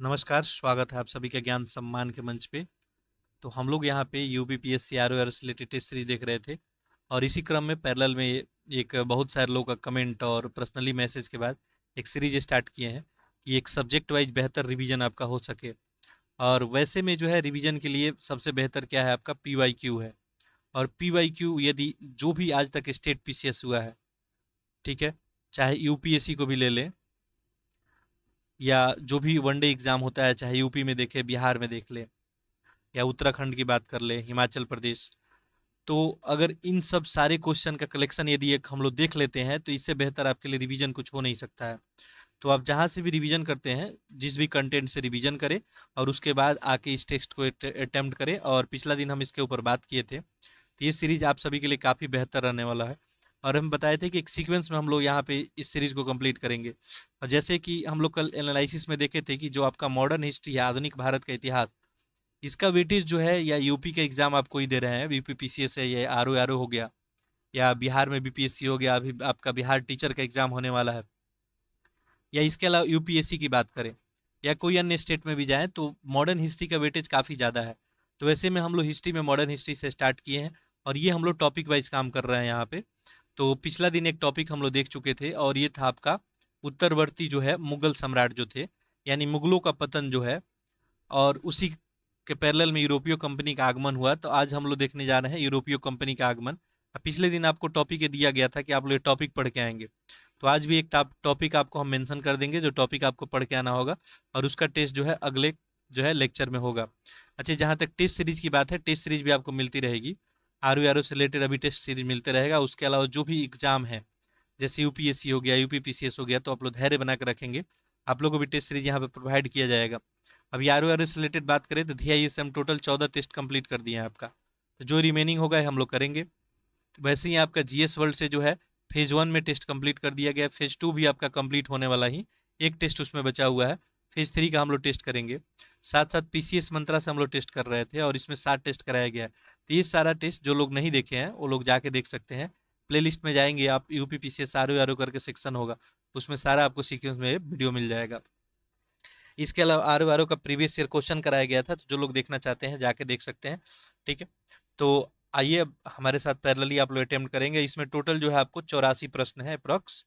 नमस्कार, स्वागत है आप सभी का ज्ञान सम्मान के मंच पे। तो हम लोग यहाँ पे यूपीपीएससी आरओआर से रिलेटेड टेस्ट सीरीज देख रहे थे और इसी क्रम में पैरेलल में एक बहुत सारे लोगों का कमेंट और पर्सनली मैसेज के बाद एक सीरीज स्टार्ट किए हैं कि एक सब्जेक्ट वाइज बेहतर रिवीजन आपका हो सके। और वैसे में जो है रिवीजन के लिए सबसे बेहतर क्या है, आपका पीवाईक्यू है। और पीवाईक्यू यदि जो भी आज तक स्टेट पीसीएस हुआ है, ठीक है, चाहे यूपीएससी को भी ले लें या जो भी वनडे एग्जाम होता है, चाहे यूपी में देखे, बिहार में देख ले या उत्तराखंड की बात कर ले, हिमाचल प्रदेश। तो अगर इन सब सारे क्वेश्चन का कलेक्शन यदि एक हम लोग देख लेते हैं तो इससे बेहतर आपके लिए रिवीजन कुछ हो नहीं सकता है। तो आप जहाँ से भी रिवीजन करते हैं, जिस भी कंटेंट से रिवीजन करें और उसके बाद आके इस टेक्स्ट को अटेम्प्ट करें। और पिछला दिन हम इसके ऊपर बात किए थे, तो ये सीरीज आप सभी के लिए काफ़ी बेहतर रहने वाला है। और हम बताए थे कि एक सीक्वेंस में हम लोग यहाँ पे इस सीरीज को कंप्लीट करेंगे। और जैसे कि हम लोग कल एनालिसिस में देखे थे कि जो आपका मॉडर्न हिस्ट्री है, आधुनिक भारत का इतिहास, इसका वेटेज जो है, या यूपी का एग्जाम आप कोई दे रहे हैं, यूपी पीसीएस है, या आरओ हो गया, या बिहार में बीपीएससी हो गया, अभी आपका बिहार टीचर का एग्जाम होने वाला है, या इसके अलावा यूपीएससी की बात करें या कोई अन्य स्टेट में भी जाएं, तो मॉडर्न हिस्ट्री का वेटेज काफ़ी ज़्यादा है। तो वैसे में हम लोग हिस्ट्री में मॉडर्न हिस्ट्री से स्टार्ट किए हैं और ये हम लोग टॉपिक वाइज काम कर रहे हैं यहाँ पे। तो पिछला दिन एक टॉपिक हम लोग देख चुके थे और ये था आपका उत्तरवर्ती जो है मुगल सम्राट जो थे, यानी मुगलों का पतन जो है, और उसी के पैरेलल में यूरोपीय कंपनी का आगमन हुआ। तो आज हम लोग देखने जा रहे हैं यूरोपीय कंपनी का आगमन। पिछले दिन आपको टॉपिक ये दिया गया था कि आप लोग ये टॉपिक पढ़ के आएंगे, तो आज भी एक टॉपिक आपको हम मेंशन कर देंगे जो टॉपिक आपको पढ़ के आना होगा, और उसका टेस्ट जो है अगले जो है लेक्चर में होगा। अच्छा, जहाँ तक टेस्ट सीरीज की बात है, टेस्ट सीरीज भी आपको मिलती रहेगी। आरओ से रिलेटेड अभी टेस्ट सीरीज मिलते रहेगा। उसके अलावा जो भी एग्जाम है, जैसे यूपीएससी हो गया, यूपीपीसीएस हो गया, तो आप लोग धैर्य बना कर रखेंगे, आप लोगों को भी टेस्ट सीरीज यहाँ पे प्रोवाइड किया जाएगा। अभी आरओ से रिलेटेड बात करें तो धी से हम टोटल 14 टेस्ट कंप्लीट कर दिए हैं आपका। तो जो रिमेनिंग होगा हम लोग करेंगे। वैसे ही आपका जीएस वर्ल्ड से जो है फेज 1 में टेस्ट कंप्लीट कर दिया गया है, फेज 2 भी आपका कंप्लीट होने वाला ही, एक टेस्ट उसमें बचा हुआ है। फेज 3 का हम लोग टेस्ट करेंगे। साथ साथ पीसीएस मंत्रा से हम लोग टेस्ट कर रहे थे और इसमें 7 टेस्ट कराया गया है। तो ये सारा टेस्ट जो लोग नहीं देखे हैं वो लोग जाके देख सकते हैं। प्लेलिस्ट में जाएंगे आप, यूपी पीसीएस आरओ करके सेक्शन होगा, उसमें सारा आपको सीक्वेंस में वीडियो मिल जाएगा। इसके अलावा आरओ का प्रीवियस ईयर क्वेश्चन कराया गया था, तो जो लोग देखना चाहते हैं जाके देख सकते हैं। ठीक है, तो आइए अब हमारे साथ पैरेलली आप लोग अटेम्प्ट करेंगे। इसमें टोटल जो है आपको 84 प्रश्न है अप्रॉक्स।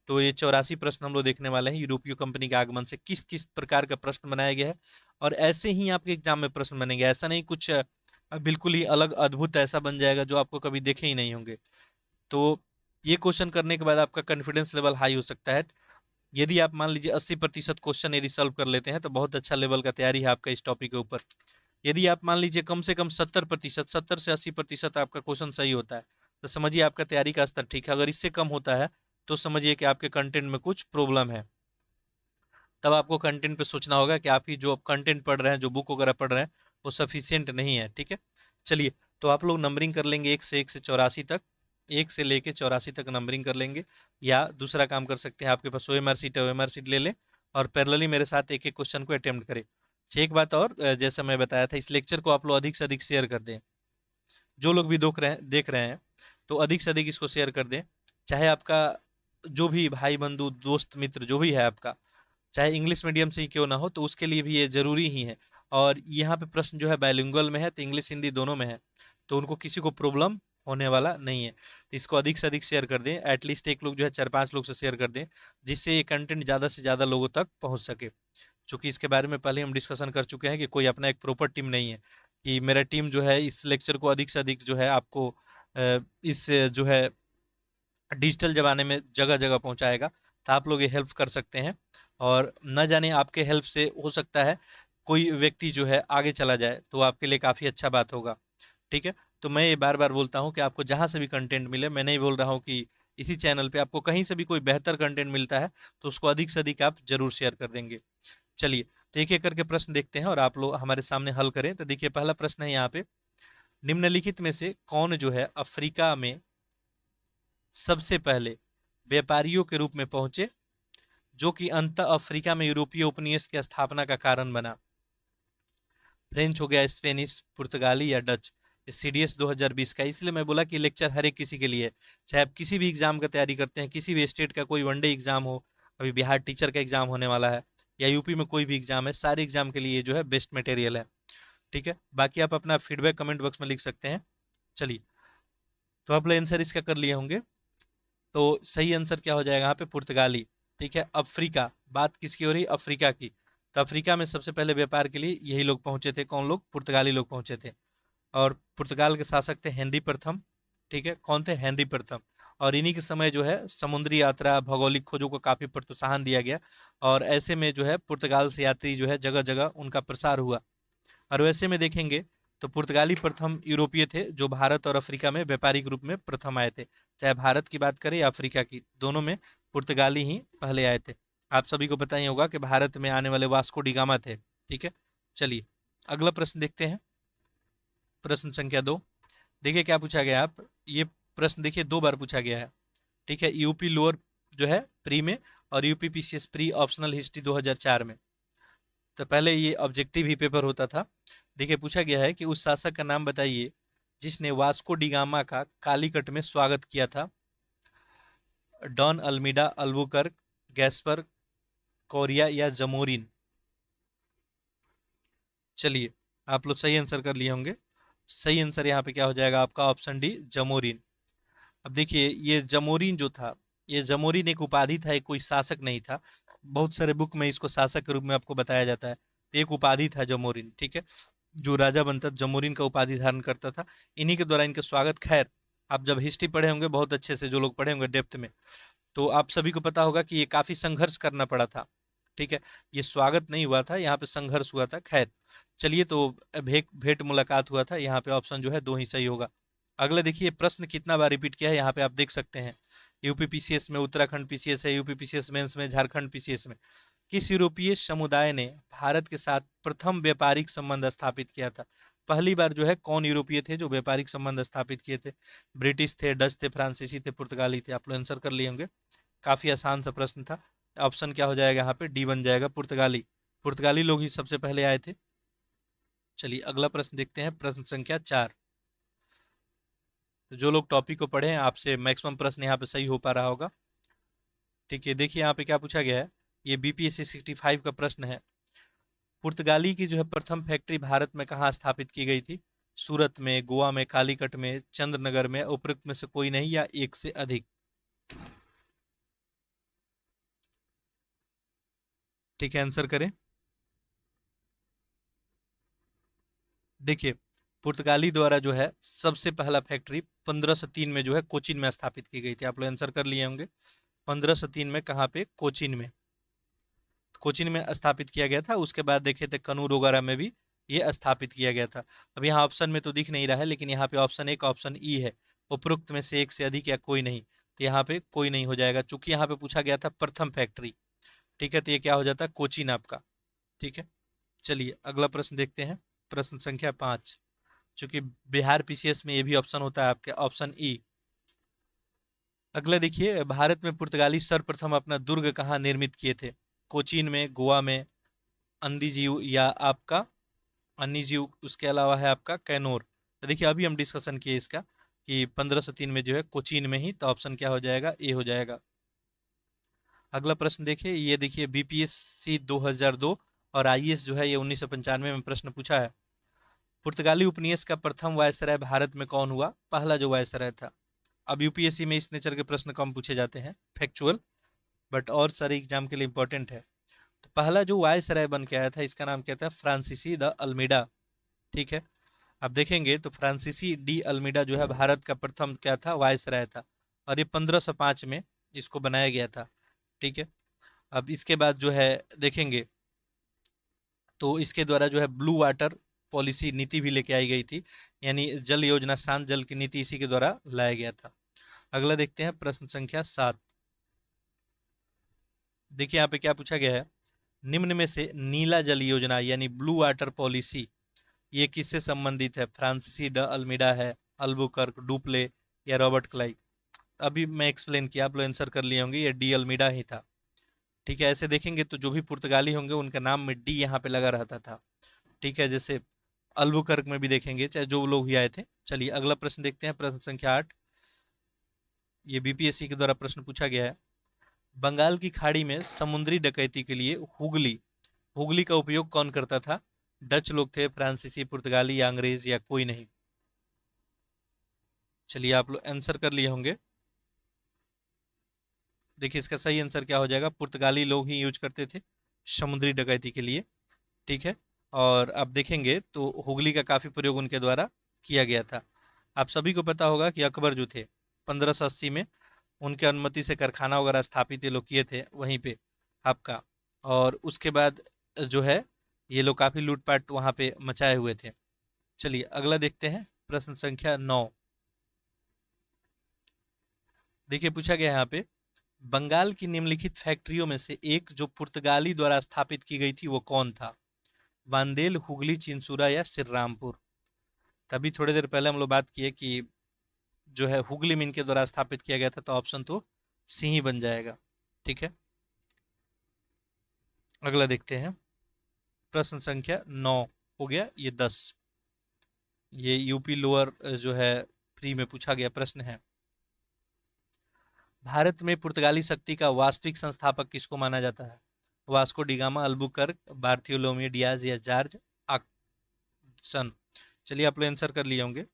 तो ये 84 प्रश्न हम लोग देखने वाले हैं, यूरोपीय कंपनी के आगमन से किस किस प्रकार का प्रश्न बनाया गया है। और ऐसे ही आपके एग्जाम में प्रश्न बनेंगे, ऐसा नहीं कुछ बिल्कुल ही अलग अद्भुत ऐसा बन जाएगा जो आपको कभी देखे ही नहीं होंगे। तो ये क्वेश्चन करने के बाद आपका कॉन्फिडेंस लेवल हाई हो सकता है। यदि आप मान लीजिए 80% क्वेश्चन यदि सॉल्व कर लेते हैं तो बहुत अच्छा लेवल का तैयारी है आपका इस टॉपिक के ऊपर। यदि आप मान लीजिए कम से कम 70%, 70 से 80% आपका क्वेश्चन सही होता है, तो समझिए आपका तैयारी का स्तर ठीक है। अगर इससे कम होता है तो समझिए कि आपके कंटेंट में कुछ प्रॉब्लम है। तब आपको कंटेंट पे सोचना होगा कि आप ही जो कंटेंट पढ़ रहे हैं, जो बुक वगैरह पढ़ रहे हैं, वो सफिशियंट नहीं है। ठीक है, चलिए, तो आप लोग नंबरिंग कर लेंगे 1 से 84 तक, 1 से लेके 84 तक नंबरिंग कर लेंगे। या दूसरा काम कर सकते हैं, आपके पास ओएमआर सीट है, ओएमआर सीट ले लें और पैरेलली मेरे साथ एक एक क्वेश्चन को अटेम्प्ट करें। अच्छा, एक बात और, जैसा मैं बताया था, इस लेक्चर को आप लोग अधिक से अधिक शेयर कर दें। जो लोग भी देख रहे हैं तो अधिक से अधिक इसको शेयर कर दें। चाहे आपका जो भी भाई बंधु दोस्त मित्र जो भी है आपका, चाहे इंग्लिश मीडियम से ही क्यों ना हो, तो उसके लिए भी ये जरूरी ही है। और यहाँ पे प्रश्न जो है बाइलिंगुअल में है, तो इंग्लिश हिंदी दोनों में है, तो उनको किसी को प्रॉब्लम होने वाला नहीं है। तो इसको अधिक से अधिक शेयर कर दें, एटलीस्ट एक लोग जो है 4-5 लोग से शेयर कर दें, जिससे ये कंटेंट ज़्यादा से ज़्यादा लोगों तक पहुँच सके। चूँकि इसके बारे में पहले हम डिस्कशन कर चुके हैं कि कोई अपना एक प्रॉपर टीम नहीं है, कि मेरा टीम जो है इस लेक्चर को अधिक से अधिक जो है आपको इस जो है डिजिटल ज़माने में जगह जगह पहुंचाएगा। तो आप लोग ये हेल्प कर सकते हैं, और न जाने आपके हेल्प से हो सकता है कोई व्यक्ति जो है आगे चला जाए, तो आपके लिए काफ़ी अच्छा बात होगा। ठीक है, तो मैं ये बार बार बोलता हूँ कि आपको जहाँ से भी कंटेंट मिले, मैं नहीं बोल रहा हूँ कि इसी चैनल पे आपको कहीं से भी कोई बेहतर कंटेंट मिलता है तो उसको अधिक से अधिक आप जरूर शेयर कर देंगे। चलिए, तो एक एक करके प्रश्न देखते हैं और आप लोग हमारे सामने हल करें। तो देखिए, पहला प्रश्न है यहाँ पे, निम्नलिखित में से कौन जो है अफ्रीका में सबसे पहले व्यापारियों के रूप में पहुंचे, जो कि अंत अफ्रीका में यूरोपीय उपनिवेश की स्थापना का कारण बना? फ्रेंच हो गया, स्पेनिश, पुर्तगाली या डच? सीडीएस 2020 का, इसलिए मैं बोला कि लेक्चर हर एक किसी के लिए है। चाहे आप किसी भी एग्जाम का तैयारी करते हैं, किसी भी स्टेट का कोई वनडे एग्जाम हो, अभी बिहार टीचर का एग्जाम होने वाला है, या यूपी में कोई भी एग्जाम है, सारे एग्जाम के लिए ये जो है बेस्ट मटेरियल है। ठीक है, बाकी आप अपना फीडबैक कमेंट बॉक्स में लिख सकते हैं। चलिए, तो आप लोग आंसर इसका कर लिए होंगे। तो सही आंसर क्या हो जाएगा यहाँ पे? पुर्तगाली। ठीक है, अफ्रीका, बात किसकी हो रही? अफ्रीका की। तो अफ्रीका में सबसे पहले व्यापार के लिए यही लोग पहुंचे थे। कौन लोग? पुर्तगाली लोग पहुंचे थे। और पुर्तगाल के शासक थे हेनरी प्रथम। ठीक है, कौन थे? हेनरी प्रथम। और इन्हीं के समय जो है समुद्री यात्रा, भौगोलिक खोजों को काफी प्रोत्साहन दिया गया। और ऐसे में जो है पुर्तगाल से यात्री जो है जगह जगह उनका प्रसार हुआ। और वैसे में देखेंगे तो पुर्तगाली प्रथम यूरोपीय थे जो भारत और अफ्रीका में व्यापारिक रूप में प्रथम आए थे। चाहे भारत की बात करें या अफ्रीका की, दोनों में पुर्तगाली ही पहले आए थे। आप सभी को पता ही होगा कि भारत में आने वाले वास्को डी गामा थे। ठीक है, चलिए अगला प्रश्न देखते हैं। प्रश्न संख्या 2। देखिए क्या पूछा गया। आप ये प्रश्न देखिए 2 बार पूछा गया है। ठीक है, यूपी लोअर जो है प्री में, और UP PCS pre optional history 2004 में। तो पहले ये ऑब्जेक्टिव ही पेपर होता था। देखिए पूछा गया है कि उस शासक का नाम बताइए जिसने वास्को डी गामा का कालीकट में स्वागत किया था। Don Almeida, Albuquerque, Gaspar, Correia या जमोरिन? चलिए, आप लोग सही आंसर कर लिए होंगे। सही आंसर यहाँ पे क्या हो जाएगा आपका? Option D, Zamorin. अब देखिए ये जमोरिन जो था, ये जमोरिन एक उपाधि था, एक कोई शासक नहीं था। बहुत सारे बुक में इसको शासक के रूप में आपको बताया जाता है। तो एक उपाधि था जमोरिन। ठीक है, जो राजा बनता जमोरिन का उपाधि धारण करता था। इन्हीं के द्वारा इनका स्वागत, खैर आप जब हिस्ट्री पढ़े होंगे बहुत अच्छे से, जो लोग पढ़े होंगे डेप्थ में, तो आप सभी को पता होगा कि ये काफी संघर्ष करना पड़ा था। ठीक है, ये स्वागत नहीं हुआ था, यहाँ पे संघर्ष हुआ था। खैर चलिए, तो भेंट भेंट मुलाकात हुआ था। यहाँ पे ऑप्शन जो है 2 ही सही होगा। अगला देखिए, प्रश्न कितना बार रिपीट किया है यहाँ पे आप देख सकते हैं। यूपी पीसीएस में, उत्तराखंड पीसीएस है, यूपी पीसीएस मेंस में, झारखंड पीसीएस में। किस यूरोपीय समुदाय ने भारत के साथ प्रथम व्यापारिक संबंध स्थापित किया था? पहली बार जो है कौन यूरोपीय थे जो व्यापारिक संबंध स्थापित किए थे? ब्रिटिश थे, डच थे, फ्रांसीसी थे, पुर्तगाली थे? आप लोग आंसर कर लिए होंगे। काफी आसान सा प्रश्न था। ऑप्शन क्या हो जाएगा यहाँ पे? डी बन जाएगा, पुर्तगाली। पुर्तगाली लोग ही सबसे पहले आए थे। चलिए अगला प्रश्न देखते हैं, प्रश्न संख्या 4। तो जो लोग टॉपिक को पढ़े हैं, आपसे मैक्सिमम प्रश्न यहाँ पे सही हो पा रहा होगा। ठीक है, देखिए यहाँ पे क्या पूछा गया है। ये बीपीएससी 65 का प्रश्न है। पुर्तगाली की जो है प्रथम फैक्ट्री भारत में कहाँ स्थापित की गई थी? सूरत में, गोवा में, कालीकट में, चंद्रनगर में, उपरोक्त में से कोई नहीं या एक से अधिक? ठीक है, आंसर करें। देखिए पुर्तगाली द्वारा जो है सबसे पहला फैक्ट्री 1503 में जो है कोचीन में स्थापित की गई थी। आप लोग आंसर कर लिए होंगे। 1503 में कहाँ पे? कोचीन में। कोचीन में स्थापित किया गया था। उसके बाद देखे थे कनूर वगैरह में भी ये स्थापित किया गया था। अब यहाँ ऑप्शन में तो दिख नहीं रहा है, लेकिन यहाँ पे ऑप्शन एक, ऑप्शन ई है। उपरोक्त में से एक से अधिक या कोई नहीं? तो यहाँ पे कोई नहीं हो जाएगा, चूंकि यहाँ पे पूछा गया था प्रथम फैक्ट्री। ठीक है, तो ये क्या हो जाता है? कोचीन आपका। ठीक है, चलिए अगला प्रश्न देखते हैं। प्रश्न संख्या 5। चूंकि बिहार पीसीएस में ये भी ऑप्शन होता है आपके, ऑप्शन ई। अगला देखिए, भारत में पुर्तगाली सर्वप्रथम अपना दुर्ग कहाँ निर्मित किए थे? कोचीन में, गोवा में, अंदीजीव या आपका अन्नीजीव, उसके अलावा है आपका कैनोर? तो देखिए अभी हम डिस्कशन किए इसका कि 1503 में जो है कोचीन में ही। तो ऑप्शन क्या हो जाएगा? ए हो जाएगा। अगला प्रश्न देखिए, ये देखिए बीपीएससी 2002 और आईएएस जो है ये 1995 में प्रश्न पूछा है। पुर्तगाली उपनिवेश का प्रथम वायसराय भारत में कौन हुआ? पहला जो वायसराय था। अब यूपीएससी में इस नेचर के प्रश्न कम पूछे जाते हैं, फैक्चुअल, बट और सारे एग्जाम के लिए इंपॉर्टेंट है। तो पहला जो वायसराय बन के आया था, इसका नाम क्या था? फ्रांसीसी द अल्मीडा। ठीक है, अब देखेंगे तो फ्रांसीसी डी अल्मीडा जो है भारत का प्रथम क्या था? वायसराय था। और ये 1505 में इसको बनाया गया था। ठीक है, अब इसके बाद जो है देखेंगे तो इसके द्वारा जो है ब्लू वाटर पॉलिसी नीति भी लेके आई गई थी। यानी जल योजना, शांत जल की नीति इसी के द्वारा लाया गया था। अगला देखते हैं, प्रश्न संख्या 7। देखिए यहाँ पे क्या पूछा गया है। निम्न में से नीला जल योजना यानी ब्लू वाटर पॉलिसी ये किससे संबंधित है? फ्रांसीसी ड अल्मीडा है, अल्बुकर्क, डुप्ले या रॉबर्ट क्लाइव? अभी मैं एक्सप्लेन किया, आप लोग आंसर कर लिए होंगे, ये डी अल्मीडा ही था। ठीक है, ऐसे देखेंगे तो जो भी पुर्तगाली होंगे उनका नाम में डी यहाँ पे लगा रहता था। ठीक है, जैसे अल्बुकर्क में भी देखेंगे, चाहे जो लोग भी आए थे। चलिए अगला प्रश्न देखते हैं, प्रश्न संख्या 8। ये बीपीएससी के द्वारा प्रश्न पूछा गया है। बंगाल की खाड़ी में समुद्री डकैती के लिए हुगली हुगली का उपयोग कौन करता था? डच लोग थे, फ्रांसीसी, पुर्तगाली या अंग्रेज या कोई नहीं? चलिए आप लोग आंसर कर लिए होंगे। देखिए इसका सही आंसर क्या हो जाएगा, पुर्तगाली लोग ही यूज करते थे समुद्री डकैती के लिए। ठीक है। और आप देखेंगे तो हुगली का काफी प्रयोग उनके द्वारा किया गया था। आप सभी को पता होगा कि अकबर जो थे 1580 में उनके अनुमति से कारखाना वगैरह स्थापित ये लोग किए थे वहीं पे आपका। और उसके बाद जो है ये लोग काफी लूटपाट वहां पे मचाए हुए थे। चलिए अगला देखते हैं, प्रश्न संख्या 9। देखिए पूछा गया है यहाँ पे, बंगाल की निम्नलिखित फैक्ट्रियों में से एक जो पुर्तगाली द्वारा स्थापित की गई थी वो कौन था? बांदेल, हुगली, चिंसुरा या श्रीरामपुर? तभी थोड़ी देर पहले हम लोग बात किए कि जो है हुगली में इनके द्वारा स्थापित किया गया था, तो ऑप्शन तो सी ही बन जाएगा। ठीक है। अगला देखते हैं, प्रश्न संख्या 9 हो गया, ये 10। ये यूपी लोअर जो है प्री में पूछा गया प्रश्न है। भारत में पुर्तगाली शक्ति का वास्तविक संस्थापक किसको माना जाता है? Vasco da Gama, Albuquerque, Bartholomew Diaz या जॉर्ज आक्सन? चलिए आप लोग आंसर कर लिए होंगे।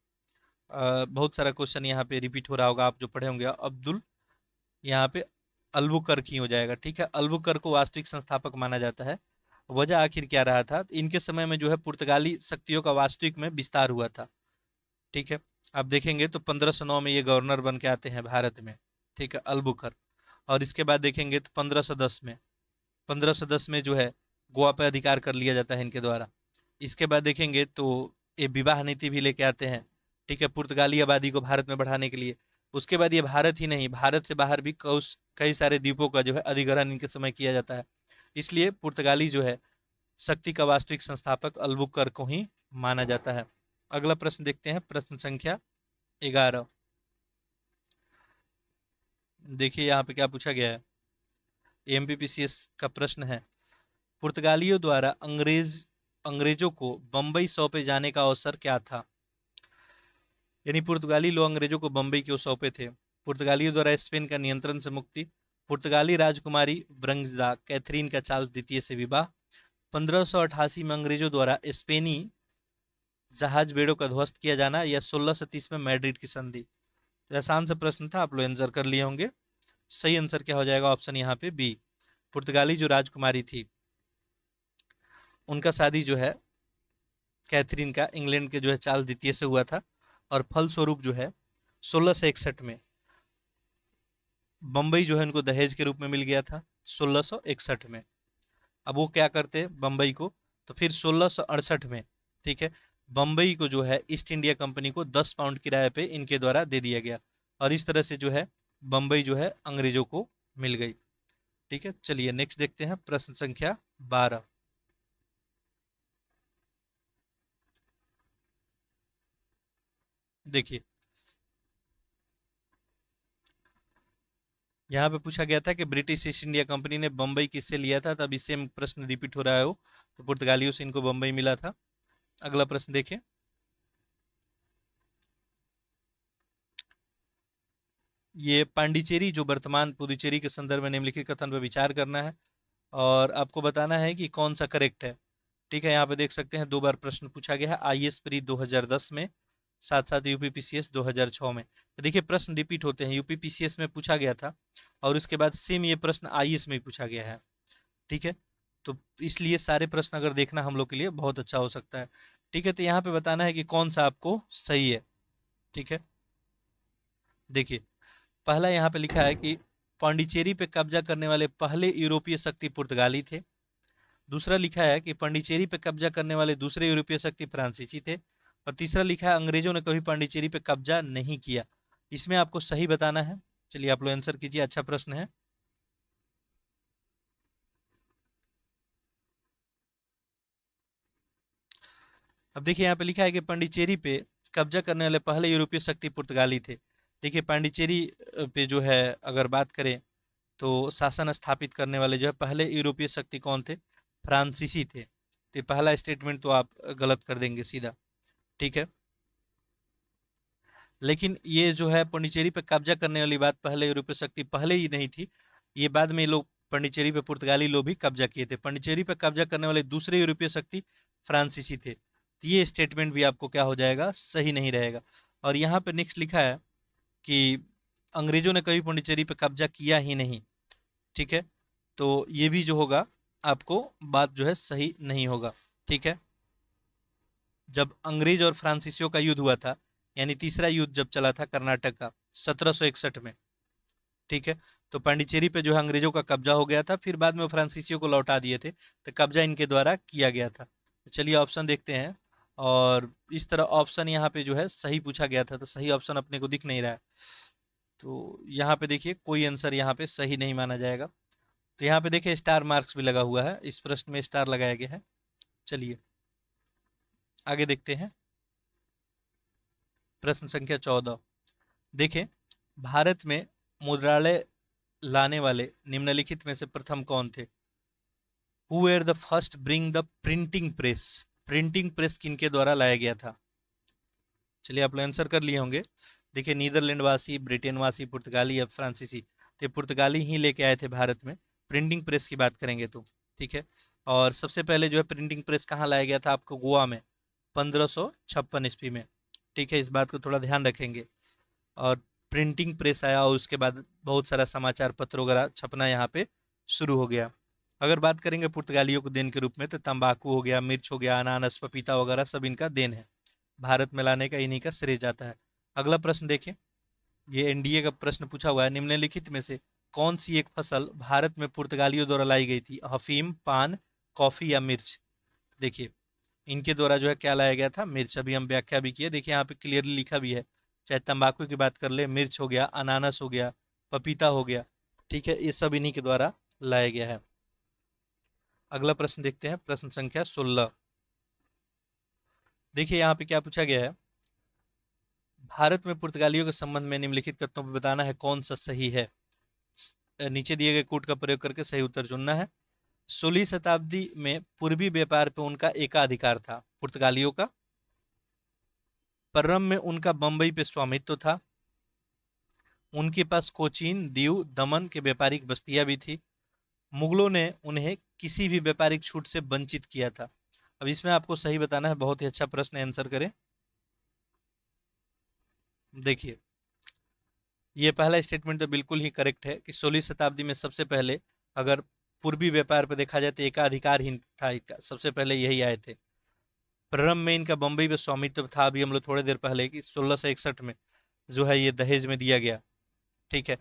बहुत सारा क्वेश्चन यहाँ पे रिपीट हो रहा होगा, आप जो पढ़े होंगे। अब्दुल, यहाँ पे अल्बुकर्क ही हो जाएगा। ठीक है, अल्बुकर्क को वास्तविक संस्थापक माना जाता है। वजह आखिर क्या रहा था? इनके समय में जो है पुर्तगाली शक्तियों का वास्तविक में विस्तार हुआ था। ठीक है। आप देखेंगे तो 1509 में ये गवर्नर बन के आते हैं भारत में। ठीक है, अल्बुकर्क। और इसके बाद देखेंगे तो 1510 में जो है गोवा पर अधिकार कर लिया जाता है इनके द्वारा। इसके बाद देखेंगे तो ये विवाह नीति भी लेके आते हैं। ठीक है, पुर्तगाली आबादी को भारत में बढ़ाने के लिए। उसके बाद ये भारत ही नहीं, भारत से बाहर भी कई सारे द्वीपों का जो है अधिग्रहण इनके समय किया जाता है। इसलिए पुर्तगाली जो है शक्ति का वास्तविक संस्थापक अल्बुकर्क को ही माना जाता है। अगला प्रश्न देखते हैं, प्रश्न संख्या 11। देखिए यहाँ पे क्या पूछा गया है, एमपीपीसीएस का प्रश्न है। पुर्तगालियों द्वारा अंग्रेजों को बंबई सौंपे जाने का अवसर क्या था? यानी पुर्तगाली लोग अंग्रेजों को बंबई क्यों सौंपे थे? पुर्तगालियों द्वारा स्पेन का नियंत्रण से मुक्ति, पुर्तगाली राजकुमारी ब्रंगदा कैथरीन का चार्ल्स द्वितीय से विवाह, 1588 में अंग्रेजों द्वारा स्पेनी जहाज बेड़ों का ध्वस्त किया जाना, या 1630 में मैड्रिड की संधि? तो आसान सा प्रश्न था, आप लोग आंसर कर लिए होंगे। सही आंसर क्या हो जाएगा? ऑप्शन यहाँ पे बी, पुर्तगाली जो राजकुमारी थी उनका शादी जो है कैथरीन का इंग्लैंड के जो है चार्ल्स द्वितीय से हुआ था। और फलस्वरूप जो है 1661 में बम्बई जो है उनको दहेज के रूप में मिल गया था 1661 में। अब वो क्या करते बम्बई को, तो फिर 1668 में, ठीक है, बम्बई को जो है ईस्ट इंडिया कंपनी को 10 पाउंड किराए पे इनके द्वारा दे दिया गया। और इस तरह से जो है बम्बई जो है अंग्रेजों को मिल गई। ठीक है, चलिए नेक्स्ट देखते हैं, प्रश्न संख्या 12। देखिए यहाँ पे पूछा गया था कि ब्रिटिश ईस्ट इंडिया कंपनी ने बम्बई किससे लिया था, तब इससे प्रश्न रिपीट हो रहा है हो, तो पुर्तगालियों से इनको बम्बई मिला था। अगला प्रश्न देखिए, ये पांडिचेरी जो वर्तमान पुदुचेरी के संदर्भ में निम्नलिखित कथन पर विचार करना है और आपको बताना है कि कौन सा करेक्ट है। ठीक है, यहाँ पे देख सकते हैं 2 बार प्रश्न पूछा गया है, आईएएस प्री 2010 में, साथ साथ यूपीपीसीएस 2006 में। तो देखिए प्रश्न रिपीट होते हैं, यूपीपीसीएस में पूछा गया था और उसके बाद सेम ये प्रश्न आईएएस में पूछा गया है। ठीक है, तो इसलिए सारे प्रश्न अगर देखना हम लोग के लिए बहुत अच्छा हो सकता है। ठीक है, तो यहाँ पे बताना है कि कौन सा आपको सही है। ठीक है, देखिए पहला यहाँ पे लिखा है कि पांडिचेरी पे कब्जा करने वाले पहले यूरोपीय शक्ति पुर्तगाली थे। दूसरा लिखा है कि पांडिचेरी पे कब्जा करने वाले दूसरे यूरोपीय शक्ति फ्रांसीसी थे। और तीसरा लिखा है अंग्रेजों ने कभी पांडिचेरी पे कब्जा नहीं किया। इसमें आपको सही बताना है। चलिए आप लोग आंसर कीजिए, अच्छा प्रश्न है। अब देखिए यहाँ पे लिखा है कि पांडिचेरी पे कब्जा करने वाले पहले यूरोपीय शक्ति पुर्तगाली थे। देखिए पांडिचेरी पे जो है अगर बात करें तो शासन स्थापित करने वाले जो है पहले यूरोपीय शक्ति कौन थे? फ्रांसीसी थे। तो पहला स्टेटमेंट तो आप गलत कर देंगे सीधा। ठीक है, लेकिन ये जो है पांडिचेरी पे कब्जा करने वाली बात पहले यूरोपीय शक्ति पहले ही नहीं थी, ये बाद में ये लोग पांडिचेरी पे पुर्तगाली लोग भी कब्जा किए थे। पांडिचेरी पे कब्जा करने वाले दूसरे यूरोपीय शक्ति फ्रांसीसी थे। तो ये स्टेटमेंट भी आपको क्या हो जाएगा, सही नहीं रहेगा। और यहाँ पे नेक्स्ट लिखा है कि अंग्रेजों ने कभी पांडिचेरी पे कब्जा किया ही नहीं। ठीक है, तो ये भी जो होगा आपको बात जो है सही नहीं होगा। ठीक है, जब अंग्रेज और फ्रांसीसियों का युद्ध हुआ था, यानी तीसरा युद्ध जब चला था कर्नाटक का 1761 में, ठीक है, तो पांडिचेरी पे जो है अंग्रेजों का कब्जा हो गया था, फिर बाद में वो फ्रांसीसियों को लौटा दिए थे, तो कब्जा इनके द्वारा किया गया था। तो चलिए ऑप्शन देखते हैं, और इस तरह ऑप्शन यहाँ पे जो है सही पूछा गया था, तो सही ऑप्शन अपने को दिख नहीं रहा है। तो यहाँ पे देखिए कोई आंसर यहाँ पे सही नहीं माना जाएगा। तो यहाँ पे देखिए स्टार मार्क्स भी लगा हुआ है, इस प्रश्न में स्टार लगाया गया है। चलिए आगे देखते हैं, प्रश्न संख्या 14। देखें, भारत में मुद्रालय लाने वाले निम्नलिखित में से प्रथम कौन थे? हु एर the first bring the printing press? Printing press किनके द्वारा लाया गया था? चलिए आप लोग आंसर कर लिए होंगे। देखिए नीदरलैंड वासी, ब्रिटेन वासी, पुर्तगाली या फ्रांसीसी, तो पुर्तगाली ही लेके आए थे भारत में प्रिंटिंग प्रेस की बात करेंगे तो। ठीक है, और सबसे पहले जो है प्रिंटिंग प्रेस कहाँ लाया गया था? आपको गोवा में 1556 ईस्वी में। ठीक है, इस बात को थोड़ा ध्यान रखेंगे। और प्रिंटिंग प्रेस आया और उसके बाद बहुत सारा समाचार पत्र वगैरह छपना यहाँ पे शुरू हो गया। अगर बात करेंगे पुर्तगालियों को देन के रूप में, तो तंबाकू हो गया, मिर्च हो गया, अनानास, पपीता वगैरह सब इनका देन है, भारत में लाने का इन्हीं का श्रेय जाता है। अगला प्रश्न देखें, ये एनडीए का प्रश्न पूछा हुआ है, निम्नलिखित में से कौन सी एक फसल भारत में पुर्तगालियों द्वारा लाई गई थी? अफीम, पान, कॉफी या मिर्च? देखिए इनके द्वारा जो है क्या लाया गया था? मिर्च। अभी हम व्याख्या भी किए, देखिए यहाँ पे क्लियरली लिखा भी है, चाहे तंबाकू की बात कर ले, मिर्च हो गया, अनानास हो गया, पपीता हो गया, ठीक है, ये सब इन्हीं के द्वारा लाया गया है। अगला प्रश्न देखते हैं, प्रश्न संख्या 16। देखिए यहाँ पे क्या पूछा गया है, भारत में पुर्तगालियों के संबंध में निम्नलिखित कथनों पर बताना है कौन सा सही है। नीचे दिए गए कूट का प्रयोग करके सही उत्तर चुनना है। 16वीं शताब्दी में पूर्वी व्यापार पे उनका एकाधिकार था, पुर्तगालियों का। परम में उनका बंबई पे स्वामित्व था। उनके पास कोचीन, दीव, दमन के व्यापारिक बस्तियां भी थी। मुगलों ने उन्हें किसी भी व्यापारिक छूट से वंचित किया था। अब इसमें आपको सही बताना है, बहुत ही अच्छा प्रश्न है, आंसर करें। देखिए ये पहला स्टेटमेंट तो बिल्कुल ही करेक्ट है कि 16वीं शताब्दी में सबसे पहले अगर पूर्वी व्यापार पर देखा जाए तो एकाधिकार ही था, सबसे पहले यही आए थे। प्रारंभ में इनका बंबई में स्वामित्व था, अभी हम लोग थोड़ी देर पहले कि 1661 में जो है ये दहेज में दिया गया, ठीक है,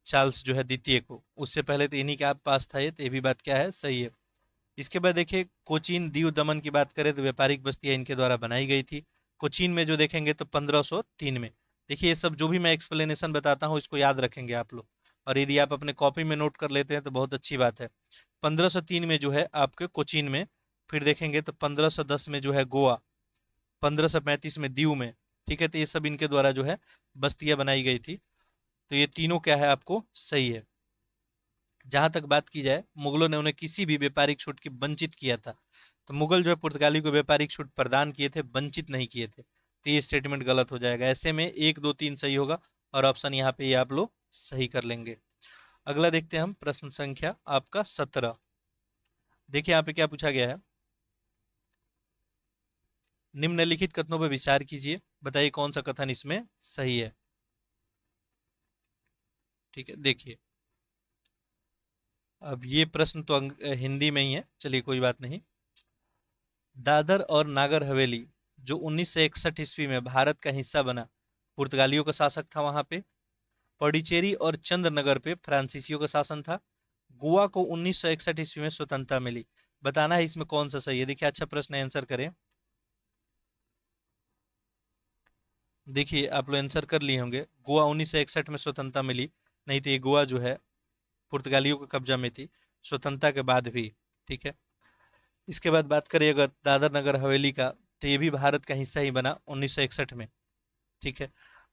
चार्ल्स जो है द्वितीय को। उससे पहले तो इन्हीं के पास था ये, तो ये भी बात क्या है, सही है। इसके बाद देखिए कोचीन, दीव, दमन की बात करें तो व्यापारिक बस्तियां इनके द्वारा बनाई गई थी। कोचीन में जो देखेंगे तो 1503 में। देखिए ये सब जो भी मैं एक्सप्लेनेशन बताता हूँ इसको याद रखेंगे आप लोग, और यदि आप अपने कॉपी में नोट कर लेते हैं तो बहुत अच्छी बात है। 1503 में जो है आपके कोचीन में, फिर देखेंगे तो 1510 में जो है गोवा, 1535 में दीव में, ठीक है, तो ये सब इनके द्वारा जो है बस्तियां बनाई गई थी। तो ये तीनों क्या है आपको सही है। जहां तक बात की जाए मुगलों ने उन्हें किसी भी व्यापारिक छूट की वंचित किया था, तो मुगल जो है पुर्तगाली को व्यापारिक छूट प्रदान किए थे, वंचित नहीं किए थे। तो ये स्टेटमेंट गलत हो जाएगा। ऐसे में 1, 2, 3 सही होगा, और ऑप्शन यहाँ पे ये आप लोग सही कर लेंगे। अगला देखते हैं हम, प्रश्न संख्या आपका 17। देखिए यहाँ पे क्या पूछा गया है, निम्नलिखित कथनों पर विचार कीजिए, बताइए कौन सा कथन इसमें सही है। ठीक है, देखिए अब ये प्रश्न तो हिंदी में ही है, चलिए कोई बात नहीं। दादर और नागर हवेली जो 1961 ईस्वी में भारत का हिस्सा बना, पुर्तगालियों का शासक था वहां पे। पौडीचेरी और चंद्रनगर पे फ्रांसीसियों का शासन था। गोवा को 1961 ईस्वी में स्वतंत्रता मिली। बताना है इसमें कौन सा सही है। देखिए अच्छा प्रश्न है, आंसर करें। देखिए आप लोग आंसर कर लिए होंगे, गोवा 1961 में स्वतंत्रता मिली, नहीं तो ये गोवा जो है पुर्तगालियों के कब्जा में थी स्वतंत्रता के बाद भी। ठीक है, इसके बाद बात करें अगर दादर नगर हवेली का, तो ये भी भारत का हिस्सा ही बना 1961 में। ठीक है,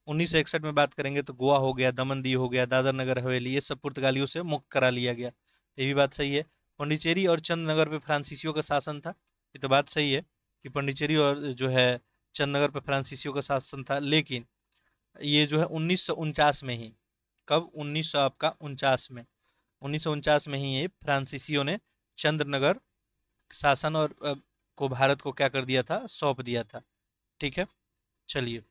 1961 में बात करेंगे तो गोवा हो गया, दमन दीव हो गया, दादर नगर हवेली, ये सब पुर्तगालियों से मुक्त करा लिया गया, ये भी बात सही है। पौंडीचेरी और चंद्रनगर पे फ्रांसीसियों का शासन था, ये तो बात सही है कि पौंडीचेरी और जो है चंद्रनगर पे फ्रांसीसियों का शासन था, लेकिन ये जो है 1949 में ही, कब, 1900 आपका 49 में, 1949 में ही ये फ्रांसीसियों ने चंद्रनगर शासन और को भारत को क्या कर दिया था, सौंप दिया था। ठीक है, चलिए,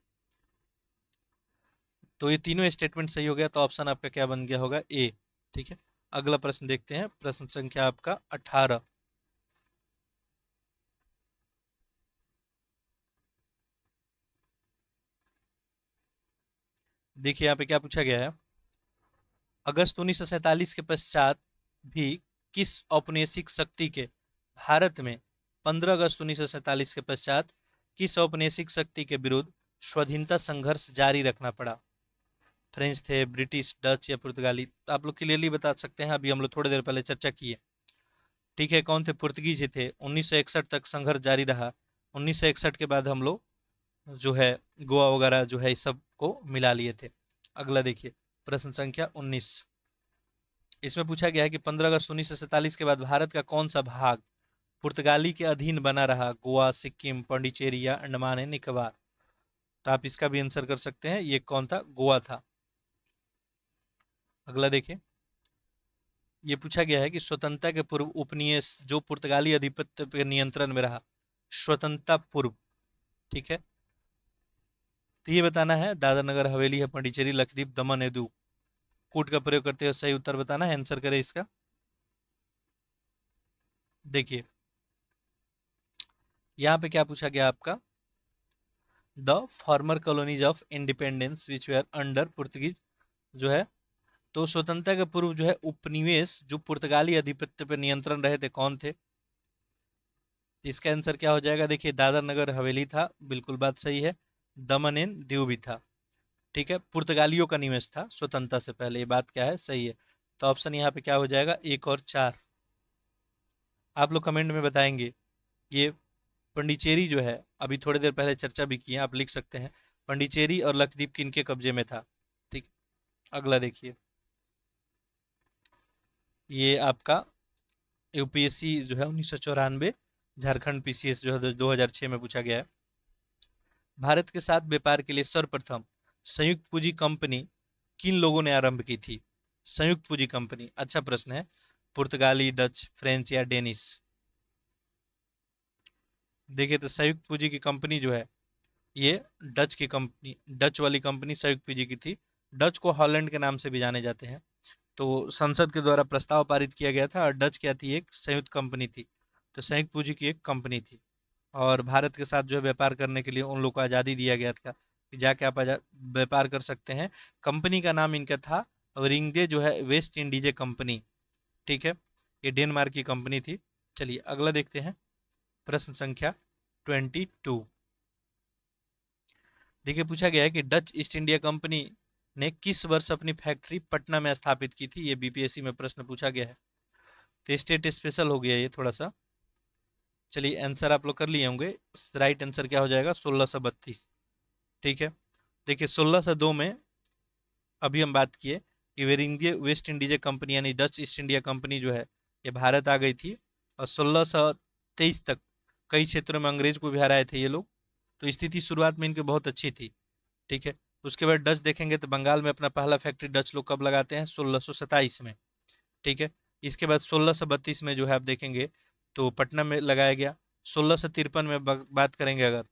तो ये तीनों स्टेटमेंट सही हो गया, तो ऑप्शन आपका क्या बन गया होगा, ए। ठीक है, अगला प्रश्न देखते हैं, प्रश्न संख्या आपका 18। देखिए यहाँ पे क्या पूछा गया है, अगस्त 1947 के पश्चात भी किस औपनिवेशिक शक्ति के भारत में 15 अगस्त 1947 के पश्चात किस औपनिवेशिक शक्ति के विरुद्ध स्वाधीनता संघर्ष जारी रखना पड़ा? फ्रेंच थे, ब्रिटिश, डच या पुर्तगाली? तो आप लोग क्लियरली बता सकते हैं, अभी हम लोग थोड़ी देर पहले चर्चा की है। ठीक है, कौन थे? पुर्तगीज ही थे। 1961 तक संघर्ष जारी रहा। 1961 के बाद हम लोग जो है गोवा वगैरह जो है इस सब को मिला लिए थे। अगला देखिए, प्रश्न संख्या 19। इसमें पूछा गया है कि 15 अगस्त 1947 के बाद भारत का कौन सा भाग पुर्तगाली के अधीन बना रहा? गोवा, सिक्किम, पांडिचेरी या अंडमान एंड निकोबार? तो आप इसका भी आंसर कर सकते हैं, ये कौन था? गोवा था। अगला देखिए, ये पूछा गया है कि स्वतंत्रता के पूर्व उपनिवेश जो पुर्तगाली आधिपत्य के नियंत्रण में रहा, स्वतंत्रता पूर्व। ठीक है, तो ये बताना है दादरा नगर हवेली है, पांडिचेरी, लक्षद्वीप, दमन है, दू। कूट का प्रयोग करते हुए सही उत्तर बताना है, आंसर करें इसका। देखिए यहाँ पे क्या पूछा गया आपका, the former colonies of independence which were under Portuguese जो है, तो स्वतंत्रता के पूर्व जो है उपनिवेश जो पुर्तगाली आधिपत्य पर नियंत्रण रहे थे, कौन थे? इसका आंसर क्या हो जाएगा? देखिए, दादर नगर हवेली था, बिल्कुल बात सही है। दमन एंड दीव भी था। ठीक है, पुर्तगालियों का निवेश था स्वतंत्रता से पहले, ये बात क्या है, सही है। तो ऑप्शन यहाँ पे क्या हो जाएगा, 1 और 4। आप लोग कमेंट में बताएंगे। ये पंडिचेरी जो है, अभी थोड़ी देर पहले चर्चा भी की है, आप लिख सकते हैं पंडिचेरी और लक्षद्वीप किनके कब्जे में था। ठीक, अगला देखिए, ये आपका यूपीएससी जो है 1994, झारखंड पीसीएस जो है 2006 में पूछा गया है। भारत के साथ व्यापार के लिए सर्वप्रथम संयुक्त पूंजी कंपनी किन लोगों ने आरंभ की थी? संयुक्त पूंजी कंपनी, अच्छा प्रश्न है। पुर्तगाली, डच, फ्रेंच या डेनिश? देखिए, तो संयुक्त पूंजी की कंपनी जो है ये डच की कंपनी, डच वाली कंपनी संयुक्त पूंजी की थी। डच को हॉलैंड के नाम से भी जाने जाते हैं। तो संसद के द्वारा प्रस्ताव पारित किया गया था, और डच क्या थी, एक संयुक्त कंपनी थी। तो संयुक्त पूंजी की एक कंपनी थी, और भारत के साथ जो है व्यापार करने के लिए उन लोग को आज़ादी दिया गया था कि जाके आप व्यापार कर सकते हैं। कंपनी का नाम इनका था रिंगदे जो है वेस्ट इंडीज कंपनी। ठीक है, ये डेनमार्क की कंपनी थी। चलिए अगला देखते हैं, प्रश्न संख्या 22। देखिए, पूछा गया है कि डच ईस्ट इंडिया कंपनी ने किस वर्ष अपनी फैक्ट्री पटना में स्थापित की थी? ये बीपीएससी में प्रश्न पूछा गया है, तो स्टेट स्पेशल हो गया ये थोड़ा सा। चलिए आंसर आप लोग कर लिए होंगे, राइट आंसर क्या हो जाएगा, 1632। ठीक है, देखिए 1602 में अभी हम बात किए कि वेरिंग वेस्ट इंडीज कंपनी यानी डच ईस्ट इंडिया कंपनी जो है ये भारत आ गई थी, और 1623 तक कई क्षेत्रों में अंग्रेज को भी हराए थे ये लोग। तो स्थिति शुरुआत में इनकी बहुत अच्छी थी। ठीक है, उसके बाद डच देखेंगे तो बंगाल में अपना पहला फैक्ट्री डच लोग कब लगाते हैं, 1627 में। ठीक है, इसके बाद 1632 में जो है आप देखेंगे तो पटना में लगाया गया। 1653 में बात करेंगे अगर,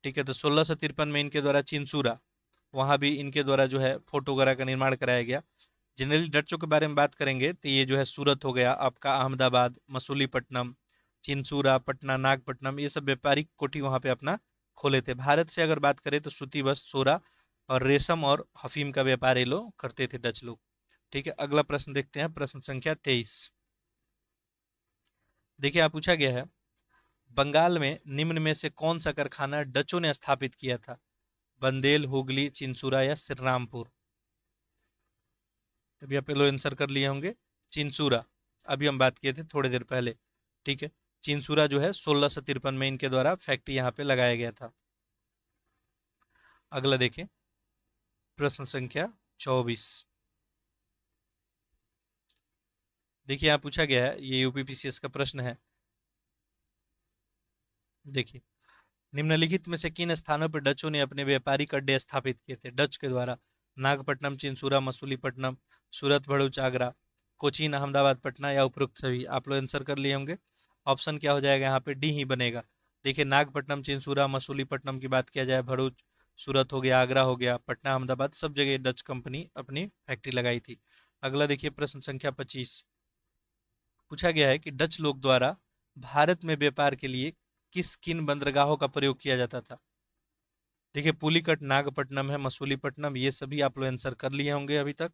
ठीक है, तो 1653 में इनके द्वारा चिंसूरा, वहाँ भी इनके द्वारा जो है फोर्ट वगैरह का निर्माण कराया गया। जनरली डचों के बारे में बात करेंगे तो ये जो है सूरत हो गया आपका, अहमदाबाद, मसूलीपट्टनम, चिंसूरा, पटना, नागपट्टनम, ये सब व्यापारिक कोठी वहाँ पे अपना खोले थे। भारत से अगर बात करें तो सूती वस्त्र, सोरा और रेशम और हफीम का व्यापार ये लोग करते थे डच लोग। ठीक है, अगला प्रश्न देखते हैं, प्रश्न संख्या 23। देखिए, आप पूछा गया है बंगाल में निम्न में से कौन सा कारखाना डचों ने स्थापित किया था? बंदेल, हुगली, चिंसूरा या श्रीरामपुर? अभी आप पहले आंसर कर लिए होंगे, चिंसूरा। अभी हम बात किए थे थोड़ी देर पहले। ठीक है, चिंसूरा जो है 1653 में इनके द्वारा फैक्ट्री यहाँ पे लगाया गया था। अगला देखें, प्रश्न संख्या 24। देखिए, यहाँ पूछा गया है, ये यूपीपीसीएस का प्रश्न है। देखिए, निम्नलिखित में से किन स्थानों पर डचों ने अपने व्यापारिक अड्डे स्थापित किए थे डच के द्वारा? नागपट्टनम, चिंसूरा, मसूलीपट्टनम, सूरत, भरूच, आगरा, कोचीन, अहमदाबाद, पटना या उपरोक्त सभी? आप लोग आंसर कर लिए होंगे। ऑप्शन क्या हो जाएगा यहाँ पे? डी ही बनेगा। देखिए नागपट्टनम, चिंसूरा, मसूलीपट्टनम की बात किया जाए, भरूच, सूरत हो गया, आगरा हो गया, पटना, अहमदाबाद, सब जगह डच कंपनी अपनी फैक्ट्री लगाई थी। अगला देखिए प्रश्न संख्या 25। पूछा गया है कि डच लोग द्वारा भारत में व्यापार के लिए किन बंदरगाहों का प्रयोग किया जाता था? देखिए पुलिकट, नागपट्टनम है, मसूलीपट्टनम, ये सभी आप लोग आंसर कर लिए होंगे अभी तक।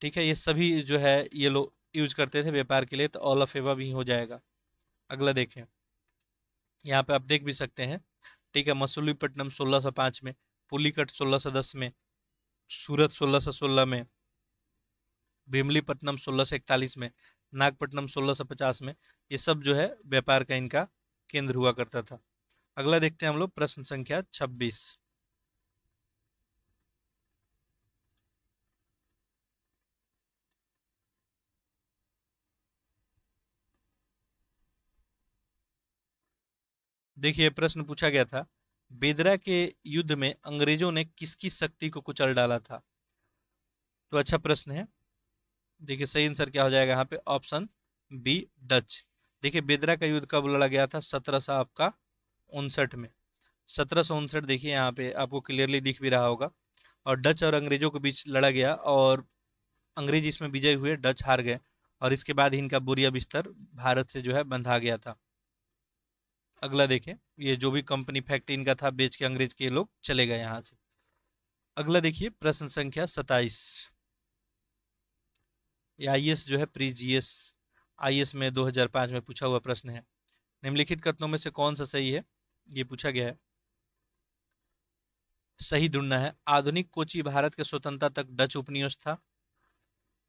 ठीक है, ये सभी जो है ये लोग यूज करते थे व्यापार के लिए, तो ऑल ऑफ एबव ही हो जाएगा। अगला देखें, यहाँ पे आप देख भी सकते हैं। ठीक है, मसूलीपट्टनम 1605 में, पुलिकट 1610 में, सूरत 1616 में, भीमलीपट्टनम 1641 में, नागपट्टनम 1650 में, ये सब जो है व्यापार का इनका केंद्र हुआ करता था। अगला देखते हैं हम लोग प्रश्न संख्या 26। देखिए प्रश्न पूछा गया था, बेदरा के युद्ध में अंग्रेजों ने किसकी शक्ति को कुचल डाला था? तो अच्छा प्रश्न है। देखिए सही आंसर क्या हो जाएगा यहाँ पे? Option B, Dutch. देखिए बेदरा का युद्ध कब लड़ा गया था? 1759 में। 1759 देखिए यहाँ पे आपको क्लियरली दिख भी रहा होगा। और डच और अंग्रेजों के बीच लड़ा गया, और अंग्रेज इसमें विजय हुए, डच हार गए, और इसके बाद ही इनका बोरिया बिस्तर भारत से जो है बंधा गया था। अगला देखें, ये जो भी कंपनी फैक्ट्री इनका था बेच के अंग्रेज के लोग चले गए यहाँ से। अगला देखिए प्रश्न संख्या 27। ये आईएएस जो है प्री जीएस आईएएस में 2005 में पूछा हुआ प्रश्न है। निम्नलिखित कथनों में से कौन सा सही है, ये पूछा गया है। सही ढूंढना है। आधुनिक कोची भारत के स्वतंत्रता तक डच उपनिवेश था।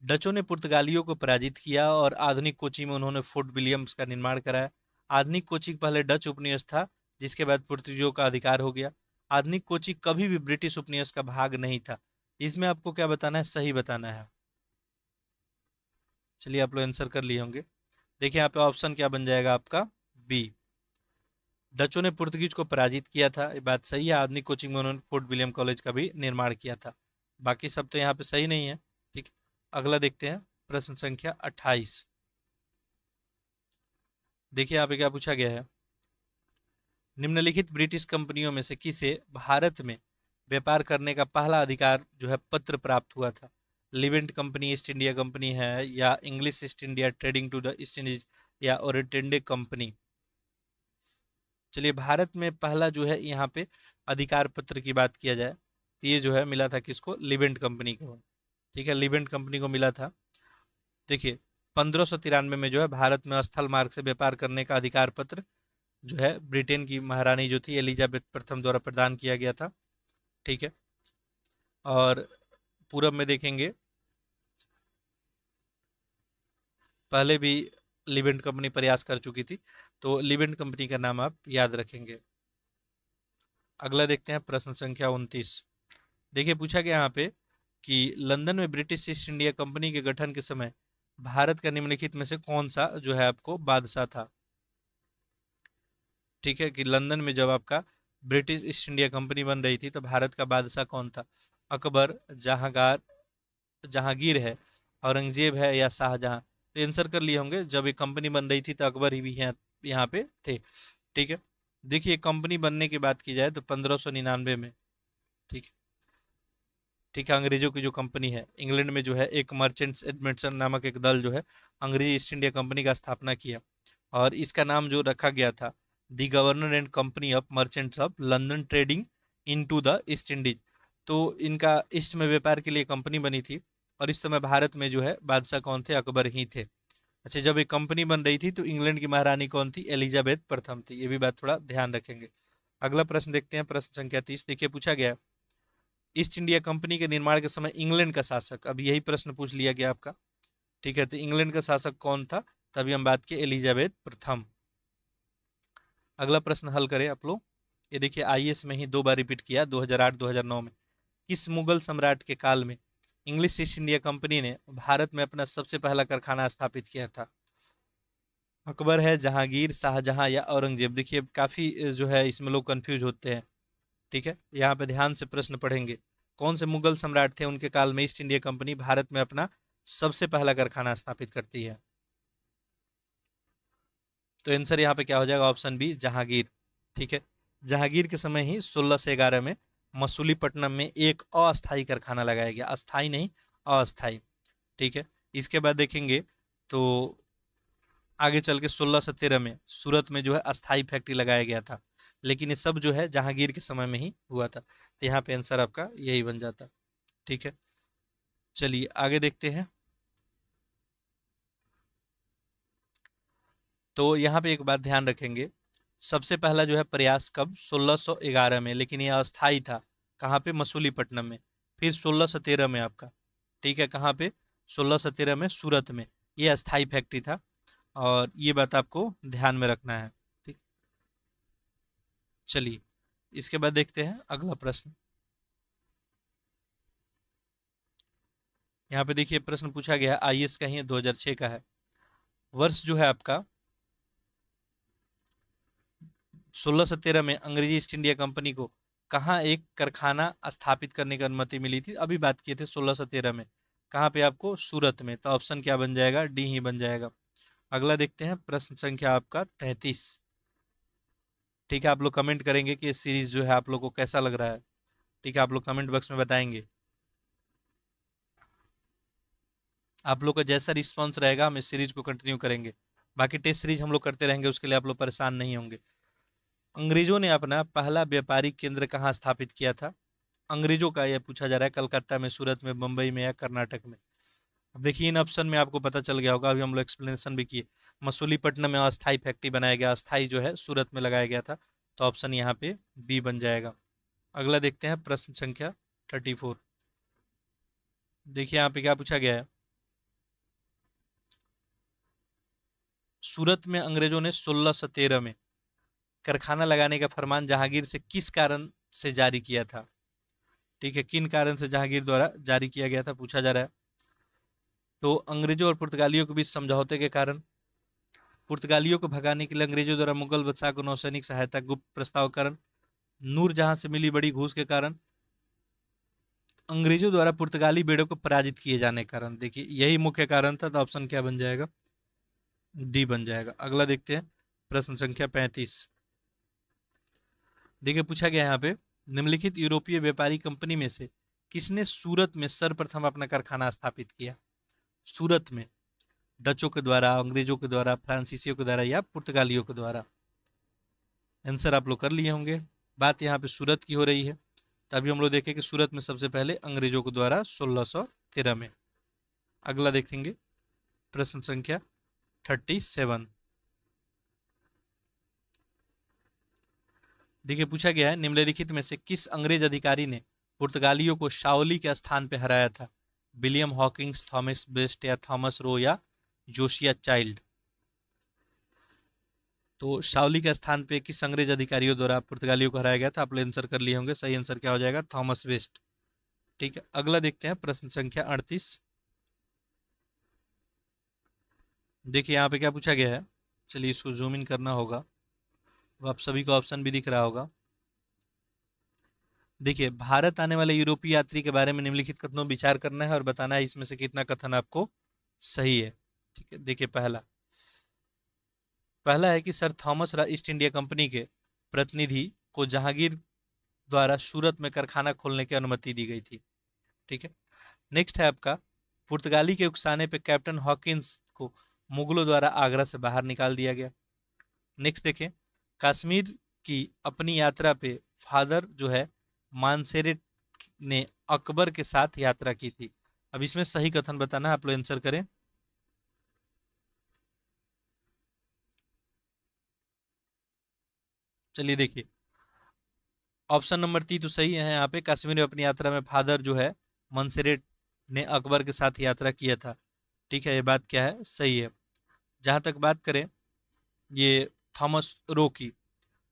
डचों ने पुर्तगालियों को पराजित किया और आधुनिक कोची में उन्होंने फोर्ट विलियम्स का निर्माण कराया। आधुनिक कोची पहले डच उपनिवेश था, जिसके बाद पुर्तगालियों का अधिकार हो गया। आधुनिक कोची कभी भी ब्रिटिश उपनिवेश का भाग नहीं था। इसमें आपको क्या बताना है? सही बताना है। चलिए आप लोग आंसर कर लिए होंगे। देखिए यहाँ पे ऑप्शन क्या बन जाएगा आपका? बी, डचों ने पुर्तगीज को पराजित किया था, ये बात सही है। आधुनिक कोचिंग में उन्होंने फोर्ट विलियम कॉलेज का भी निर्माण किया था। बाकी सब तो यहाँ पे सही नहीं है। ठीक है, अगला देखते हैं प्रश्न संख्या 28। देखिए यहाँ पे क्या पूछा गया है। निम्नलिखित ब्रिटिश कंपनियों में से किसे भारत में व्यापार करने का पहला अधिकार जो है पत्र प्राप्त हुआ था? Levant company, East India company है, या English East India trading to the East Indies, या ओरिटेंडे कंपनी? चलिए भारत में पहला जो है यहाँ पे अधिकार पत्र की बात किया जाए तो ये जो है मिला था किसको? लिवेंट कंपनी को। ठीक है, लिवेंट कंपनी को मिला था। देखिए 1593 में जो है भारत में स्थल मार्ग से व्यापार करने का अधिकार पत्र जो है ब्रिटेन की महारानी जो थी एलिजाबेथ प्रथम द्वारा प्रदान किया गया था। ठीक है, और पूरब में देखेंगे पहले भी लिवेंट कंपनी प्रयास कर चुकी थी, तो लिवेंट कंपनी का नाम आप याद रखेंगे। अगला देखते हैं प्रश्न संख्या 29। देखिए पूछा गया यहाँ पे कि लंदन में ब्रिटिश ईस्ट इंडिया कंपनी के गठन के समय भारत का निम्नलिखित में से कौन सा जो है आपको बादशाह था? ठीक है, कि लंदन में जब आपका ब्रिटिश ईस्ट इंडिया कंपनी बन रही थी तो भारत का बादशाह कौन था? अकबर, जहांगीर है, औरंगजेब है, या शाहजहां? तो आंसर कर लिए होंगे। जब ये कंपनी बन रही थी तो अकबर ही भी यहाँ पे थे। ठीक है, देखिए कंपनी बनने की बात की जाए तो 1599 में। ठीक है, ठीक है, अंग्रेजों की जो कंपनी है इंग्लैंड में जो है एक मर्चेंट्स एडमिशन नामक एक दल जो है अंग्रेजी ईस्ट इंडिया कंपनी का स्थापना किया, और इसका नाम जो रखा गया था the governor and company of merchants of London trading into the East Indies. तो इनका ईस्ट में व्यापार के लिए कंपनी बनी थी, और इस समय भारत में जो है बादशाह कौन थे? अकबर ही थे। अच्छा, जब ये कंपनी बन रही थी तो इंग्लैंड की महारानी कौन थी? एलिजाबेथ प्रथम थी। ये भी बात थोड़ा ध्यान रखेंगे। अगला प्रश्न देखते हैं, प्रश्न संख्या 30। देखिए पूछा गया ईस्ट इंडिया कंपनी के निर्माण के समय इंग्लैंड का शासक, अब यही प्रश्न पूछ लिया गया आपका। ठीक है, तो इंग्लैंड का शासक कौन था? तभी हम बात की एलिजाबेथ प्रथम। अगला प्रश्न हल करें आप लोग। ये देखिए आईएएस में ही 2 बार रिपीट किया, 2008 2009 में। किस मुगल सम्राट के काल में इंग्लिश ईस्ट इंडिया कंपनी ने भारत में अपना सबसे पहला कारखाना स्थापित किया था? अकबर है, जहांगीर, शाहजहां, या औरंगजेब? देखिए काफी जो है इसमें लोग कंफ्यूज होते हैं। ठीक है, यहाँ पे ध्यान से प्रश्न पढ़ेंगे। कौन से मुगल सम्राट थे, उनके काल में ईस्ट इंडिया कंपनी भारत में अपना सबसे पहला कारखाना स्थापित करती है? तो आंसर यहाँ पे क्या हो जाएगा? Option B, Jahangir. ठीक है, जहांगीर के समय ही 1611 में मसूलीपट्टनम में एक अस्थायी कारखाना लगाया गया, अस्थायी नहीं, अस्थायी। ठीक है, इसके बाद देखेंगे तो आगे चल के 1613 में सूरत में जो है अस्थायी फैक्ट्री लगाया गया था, लेकिन ये सब जो है जहांगीर के समय में ही हुआ था। तो यहाँ पे आंसर आपका यही बन जाता। ठीक है, चलिए आगे देखते हैं। तो यहाँ पे एक बात ध्यान रखेंगे, सबसे पहला जो है प्रयास कब? 1611 में, लेकिन यह अस्थायी था। कहाँ पे? मसूलीपट्टनम में। फिर 1613 में आपका, ठीक है, कहाँ पे? 1613 में सूरत में, ये अस्थायी फैक्ट्री था, और ये बात आपको ध्यान में रखना है। ठीक, चलिए इसके बाद देखते हैं अगला प्रश्न। यहाँ पे देखिए प्रश्न पूछा गया है, आईएएस का ही है, 2006 का है। वर्ष जो है आपका 1617 में अंग्रेजी ईस्ट इंडिया कंपनी को कहाँ एक कारखाना स्थापित करने की अनुमति मिली थी? अभी बात किए थे 1617 में, कहाँ पे आपको? सूरत में। तो ऑप्शन क्या बन जाएगा? डी ही बन जाएगा। अगला देखते हैं, प्रश्न संख्या आपका 33। ठीक है, आप लोग कमेंट करेंगे कि ये सीरीज जो है आप लोग को कैसा लग रहा है। ठीक है, आप लोग कमेंट बॉक्स में बताएंगे। आप लोग का जैसा रिस्पॉन्स रहेगा हम इस सीरीज को कंटिन्यू करेंगे। बाकी टेस्ट सीरीज हम लोग करते रहेंगे, उसके लिए आप लोग परेशान नहीं होंगे। अंग्रेजों ने अपना पहला व्यापारिक केंद्र कहाँ स्थापित किया था? अंग्रेजों का यह पूछा जा रहा है, कलकत्ता में, सूरत में, मुंबई में, या कर्नाटक में। अब देखिए इन ऑप्शन में आपको पता चल गया होगा, अभी हम लोग एक्सप्लेनेशन भी किए। मसूलीपट्टनम में अस्थायी फैक्ट्री बनाया गया, अस्थायी जो है सूरत में लगाया गया था। तो ऑप्शन यहाँ पे बी बन जाएगा। अगला देखते हैं, प्रश्न संख्या 34। देखिए यहाँ पे क्या पूछा गया है, सूरत में अंग्रेजों ने 1613 में कारखाना लगाने का फरमान जहांगीर से किस कारण से जारी किया था? ठीक है, किन कारण से जहांगीर द्वारा जारी किया गया था पूछा जा रहा है। तो अंग्रेजों और पुर्तगालियों के बीच समझौते के कारण, पुर्तगालियों को भगाने के लिए अंग्रेजों द्वारा मुगल बादशाह को नौसैनिक सहायता, गुप्त प्रस्ताव के कारण, नूरजहां से मिली बड़ी घूस के कारण, अंग्रेजों द्वारा पुर्तगाली बेड़ों को पराजित किए जाने के कारण। देखिए यही मुख्य कारण था, तो ऑप्शन क्या बन जाएगा? डी बन जाएगा। अगला देखते हैं, प्रश्न संख्या 35। देखिए पूछा गया यहाँ पे, निम्नलिखित यूरोपीय व्यापारी कंपनी में से किसने सूरत में सर्वप्रथम अपना कारखाना स्थापित किया? सूरत में डचों के द्वारा, अंग्रेजों के द्वारा, फ्रांसीसियों के द्वारा, या पुर्तगालियों के द्वारा? आंसर आप लोग कर लिए होंगे। बात यहाँ पे सूरत की हो रही है, तभी हम लोग देखें कि सूरत में सबसे पहले अंग्रेजों के द्वारा 1613 में। अगला देखेंगे, प्रश्न संख्या 37। देखिए पूछा गया है, निम्नलिखित में से किस अंग्रेज अधिकारी ने पुर्तगालियों को शाओली के स्थान पर हराया था? विलियम हॉकिंस, थॉमस बेस्ट, या थॉमस रो, या जोशिया चाइल्ड? तो शाओली के स्थान पे किस अंग्रेज अधिकारियों द्वारा पुर्तगालियों को हराया गया था? आप लोग आंसर कर लिए होंगे, सही आंसर क्या हो जाएगा? Thomas West. ठीक है, अगला देखते हैं, प्रश्न संख्या 38। देखिए यहाँ पे क्या पूछा गया है, चलिए इसको जूम इन करना होगा, तो आप सभी को ऑप्शन भी दिख रहा होगा। देखिए, भारत आने वाले यूरोपीय यात्री के बारे में निम्नलिखित कथनों विचार करना है और बताना है इसमें से कितना कथन आपको सही है। ठीक है, देखिए पहला पहला है कि sir Thomas east India company के प्रतिनिधि को जहांगीर द्वारा सूरत में कारखाना खोलने की अनुमति दी गई थी। ठीक है, नेक्स्ट है आपका, पुर्तगाली के उकसाने पे कैप्टन हॉकिंस को मुगलों द्वारा आगरा से बाहर निकाल दिया गया। नेक्स्ट देखें, कश्मीर की अपनी यात्रा पे फादर जो है मानसेरेट ने अकबर के साथ यात्रा की थी। अब इसमें सही कथन बताना है, आप लोग आंसर करें। चलिए देखिए, ऑप्शन नंबर 3 तो सही है। यहाँ पे कश्मीर में अपनी यात्रा में फादर जो है मनसेरेट ने अकबर के साथ यात्रा किया था। ठीक है, ये बात क्या है? सही है। जहाँ तक बात करें ये थॉमस रो की,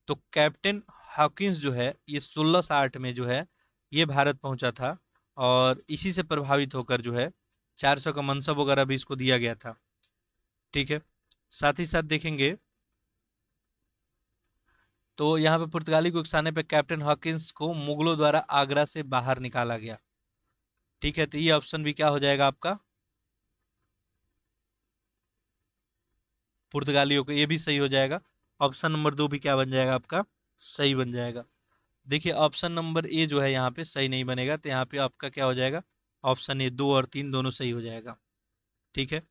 तो कैप्टन हॉकिंस जो है ये 1660 में जो है ये भारत पहुंचा था, और इसी से प्रभावित होकर जो है 400 का मनसब वगैरह भी इसको दिया गया था। ठीक है, साथ ही साथ देखेंगे तो यहाँ पे पुर्तगाली को उकसाने पे कैप्टन हॉकिंस को मुगलों द्वारा आगरा से बाहर निकाला गया। ठीक है, तो ये ऑप्शन भी क्या हो जाएगा आपका? पुर्तगालियों को, ये भी सही हो जाएगा। ऑप्शन नंबर 2 भी क्या बन जाएगा आपका, सही बन जाएगा। देखिए ऑप्शन नंबर ए जो है यहाँ पे सही नहीं बनेगा, तो यहाँ पे आपका क्या हो जाएगा, ऑप्शन ए 2 और 3 दोनों सही हो जाएगा। ठीक है,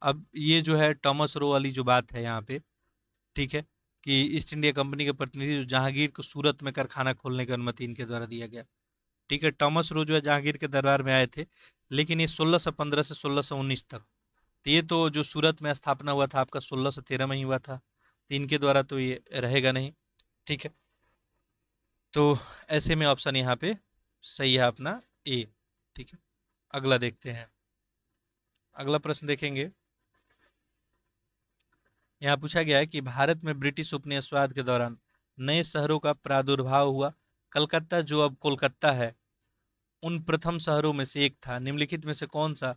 अब ये जो है टॉमस रो वाली जो बात है यहाँ पे, ठीक है, कि ईस्ट इंडिया कंपनी के प्रतिनिधि जहांगीर को सूरत में कारखाना खोलने की अनुमति इनके द्वारा दिया गया। ठीक है, टॉमस रो जो है जहांगीर के दरबार में आए थे, लेकिन ये 1615 से 1619 तक, तो ये तो जो सूरत में स्थापना हुआ था आपका 1613 में ही हुआ था, तो इनके द्वारा तो ये रहेगा नहीं। ठीक है, तो ऐसे में ऑप्शन यहाँ पे सही है अपना ए। ठीक है, अगला देखते हैं, अगला प्रश्न देखेंगे। यहाँ पूछा गया है कि भारत में ब्रिटिश उपनिवेशवाद के दौरान नए शहरों का प्रादुर्भाव हुआ। कलकत्ता जो अब कोलकाता है, उन प्रथम शहरों में से एक था। निम्नलिखित में से कौन सा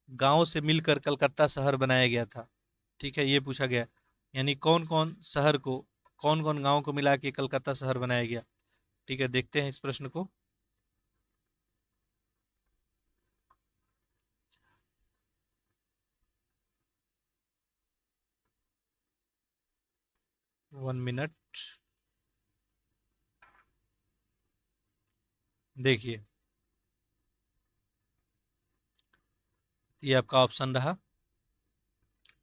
गांव से मिलकर कलकत्ता शहर बनाया गया था। ठीक है, ये पूछा गया, यानी कौन कौन शहर को, कौन कौन गांव को मिला के कलकत्ता शहर बनाया गया। ठीक है, देखते हैं इस प्रश्न को। वन मिनट, देखिए ये आपका ऑप्शन रहा,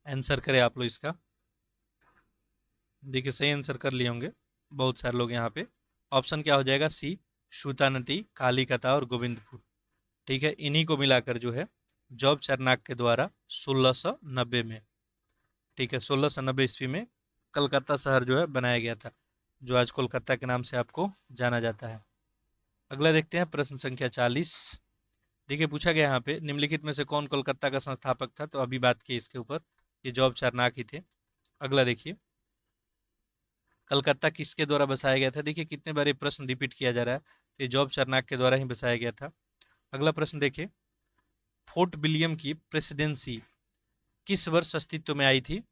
आंसर करें आप लोग इसका। देखिए सही आंसर कर लिए होंगे बहुत सारे लोग यहाँ पे। ऑप्शन क्या हो जाएगा, सी, सूतानटी, कालीकता और गोविंदपुर। ठीक है, इन्हीं को मिलाकर जो है जॉब चरनाक के द्वारा 1690 में, ठीक है 1690 ईस्वी में कलकत्ता शहर जो है बनाया गया था, जो आज कोलकाता के नाम से आपको जाना जाता है। अगला देखते हैं प्रश्न संख्या 40। देखिए पूछा गया यहाँ पे, निम्नलिखित में से कौन कोलकाता का संस्थापक था, तो अभी बात की इसके ऊपर, ये जॉब चरनाक ही थे। अगला देखिए, कलकत्ता किसके द्वारा बसाया गया था। देखिए कितने बार ये प्रश्न रिपीट किया जा रहा है, तो ये जॉब चरनाक के द्वारा ही बसाया गया था। अगला प्रश्न देखिए, फोर्ट विलियम की प्रेसिडेंसी किस वर्ष अस्तित्व में आई थी।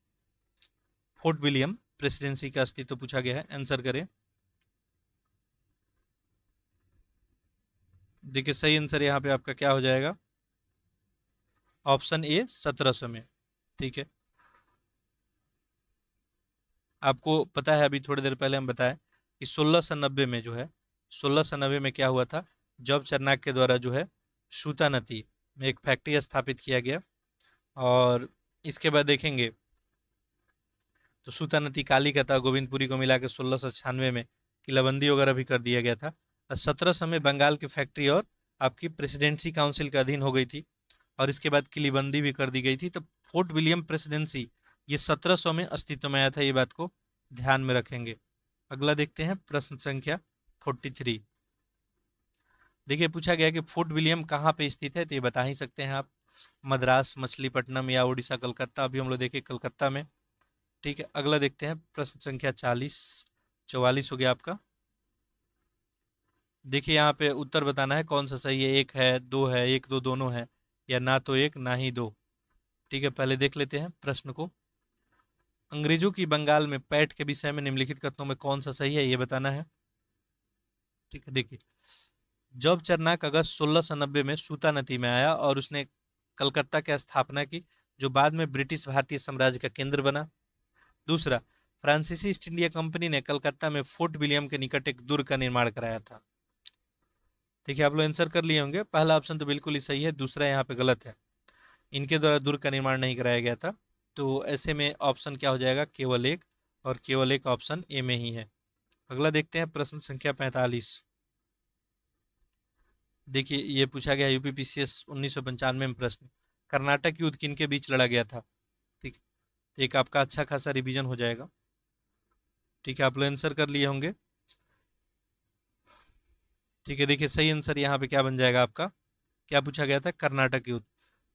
फोर्ट विलियम प्रेसिडेंसी का अस्तित्व पूछा गया है, आंसर करें। देखिए सही आंसर यहाँ पे आपका क्या हो जाएगा, ऑप्शन ए 1700 में। ठीक है, आपको पता है अभी थोड़ी देर पहले हम बताएं कि 1690 में जो है, 1690 में क्या हुआ था, जॉब चरनाक के द्वारा जो है सूतानती में एक फैक्ट्री स्थापित किया गया। और इसके बाद देखेंगे तो सूतानती, कालीकता, गोविंदपुरी को मिला के 1696 में किलाबंदी वगैरह भी कर दिया गया था। और 1700 में बंगाल की फैक्ट्री और आपकी प्रेसिडेंसी काउंसिल के अधीन हो गई थी, और इसके बाद किलीबंदी भी कर दी गई थी। तो फोर्ट विलियम प्रेसिडेंसी ये 1700 में अस्तित्व में आया था, ये बात को ध्यान में रखेंगे। अगला देखते हैं प्रश्न संख्या 43। देखिए पूछा गया कि फोर्ट विलियम कहाँ पे स्थित है, तो ये बता ही सकते हैं आप, मद्रास, मछलीपट्टनम या उड़ीसा, कलकत्ता। अभी हम लोग देखे कलकत्ता में। ठीक है, अगला देखते हैं प्रश्न संख्या 40, 44 हो गया आपका। देखिए यहाँ पे उत्तर बताना है कौन सा सही है, एक है, दो है, एक दो दोनों है, या ना तो एक ना ही दो। ठीक है, पहले देख लेते हैं प्रश्न को। अंग्रेजों की बंगाल में पैठ के विषय में निम्नलिखित कथनों में कौन सा सही है, ये बताना है। ठीक है, देखिए जॉब चरनाक अगस्त 1690 में सूतानदी में आया और उसने कलकत्ता की स्थापना की, जो बाद में ब्रिटिश भारतीय साम्राज्य का केंद्र बना। दूसरा, फ्रांसीसी ईस्ट इंडिया कंपनी ने कलकत्ता में फोर्ट विलियम के निकट एक दुर्ग का निर्माण कराया था। देखिए आप लोग आंसर कर लिए होंगे, पहला ऑप्शन तो बिल्कुल ही सही है, दूसरा यहाँ पे गलत है, इनके द्वारा दुर्ग का निर्माण नहीं कराया गया था। तो ऐसे में ऑप्शन क्या हो जाएगा, केवल एक, और केवल एक ऑप्शन ए में ही है। अगला देखते हैं प्रश्न संख्या 45। देखिए ये पूछा गया यूपीपीसीएस 1995 में प्रश्न, कर्नाटक युद्ध किन के बीच लड़ा गया था। ठीक, तो एक आपका अच्छा खासा रिवीजन हो जाएगा। ठीक है, आप लोग आंसर कर लिए होंगे। ठीक है, देखिए सही आंसर यहाँ पे क्या बन जाएगा आपका, क्या पूछा गया था, कर्नाटक युद्ध।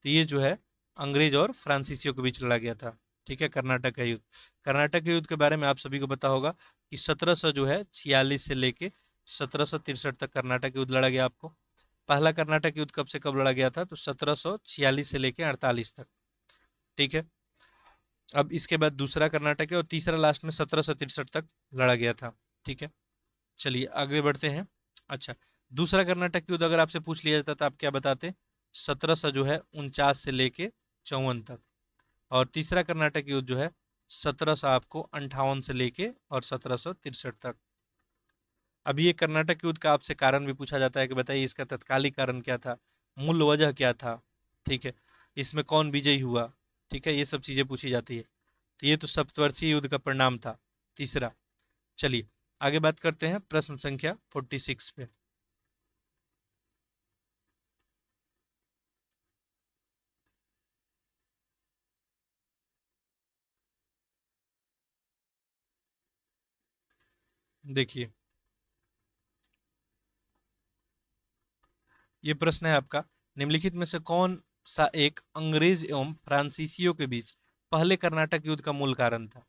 तो ये जो है अंग्रेज और फ्रांसीसियों के बीच लड़ा गया था। ठीक है, कर्नाटक का युद्ध। कर्नाटक युद्ध के बारे में आप सभी को पता होगा कि 1700 जो है 46 से लेके 1763 तक कर्नाटक युद्ध लड़ा गया आपको। पहला कर्नाटक युद्ध कब से कब लड़ा गया था, तो 1746 से लेके 48 तक। ठीक है, अब इसके बाद दूसरा कर्नाटक है, और तीसरा लास्ट में 1763 तक लड़ा गया था। ठीक है, चलिए आगे बढ़ते हैं। अच्छा, दूसरा कर्नाटक युद्ध अगर आपसे पूछ लिया जाता तो आप क्या बताते, 1700 जो है 49 से लेके 54 तक, और तीसरा कर्नाटक युद्ध जो है 1700 आपको 58 से लेके और 1763 तक। अब ये कर्नाटक युद्ध का आपसे कारण भी पूछा जाता है कि बताइए इसका तत्कालिक कारण क्या था, मूल वजह क्या था, ठीक है, इसमें कौन विजयी हुआ, ठीक है, ये सब चीजें पूछी जाती है। तो ये तो सप्तवर्षीय युद्ध का परिणाम था तीसरा। चलिए आगे बात करते हैं प्रश्न संख्या 46 पे। देखिए ये प्रश्न है आपका, निम्नलिखित में से कौन सा एक अंग्रेज एवं फ्रांसीसियों के बीच पहले कर्नाटक युद्ध का मूल कारण था।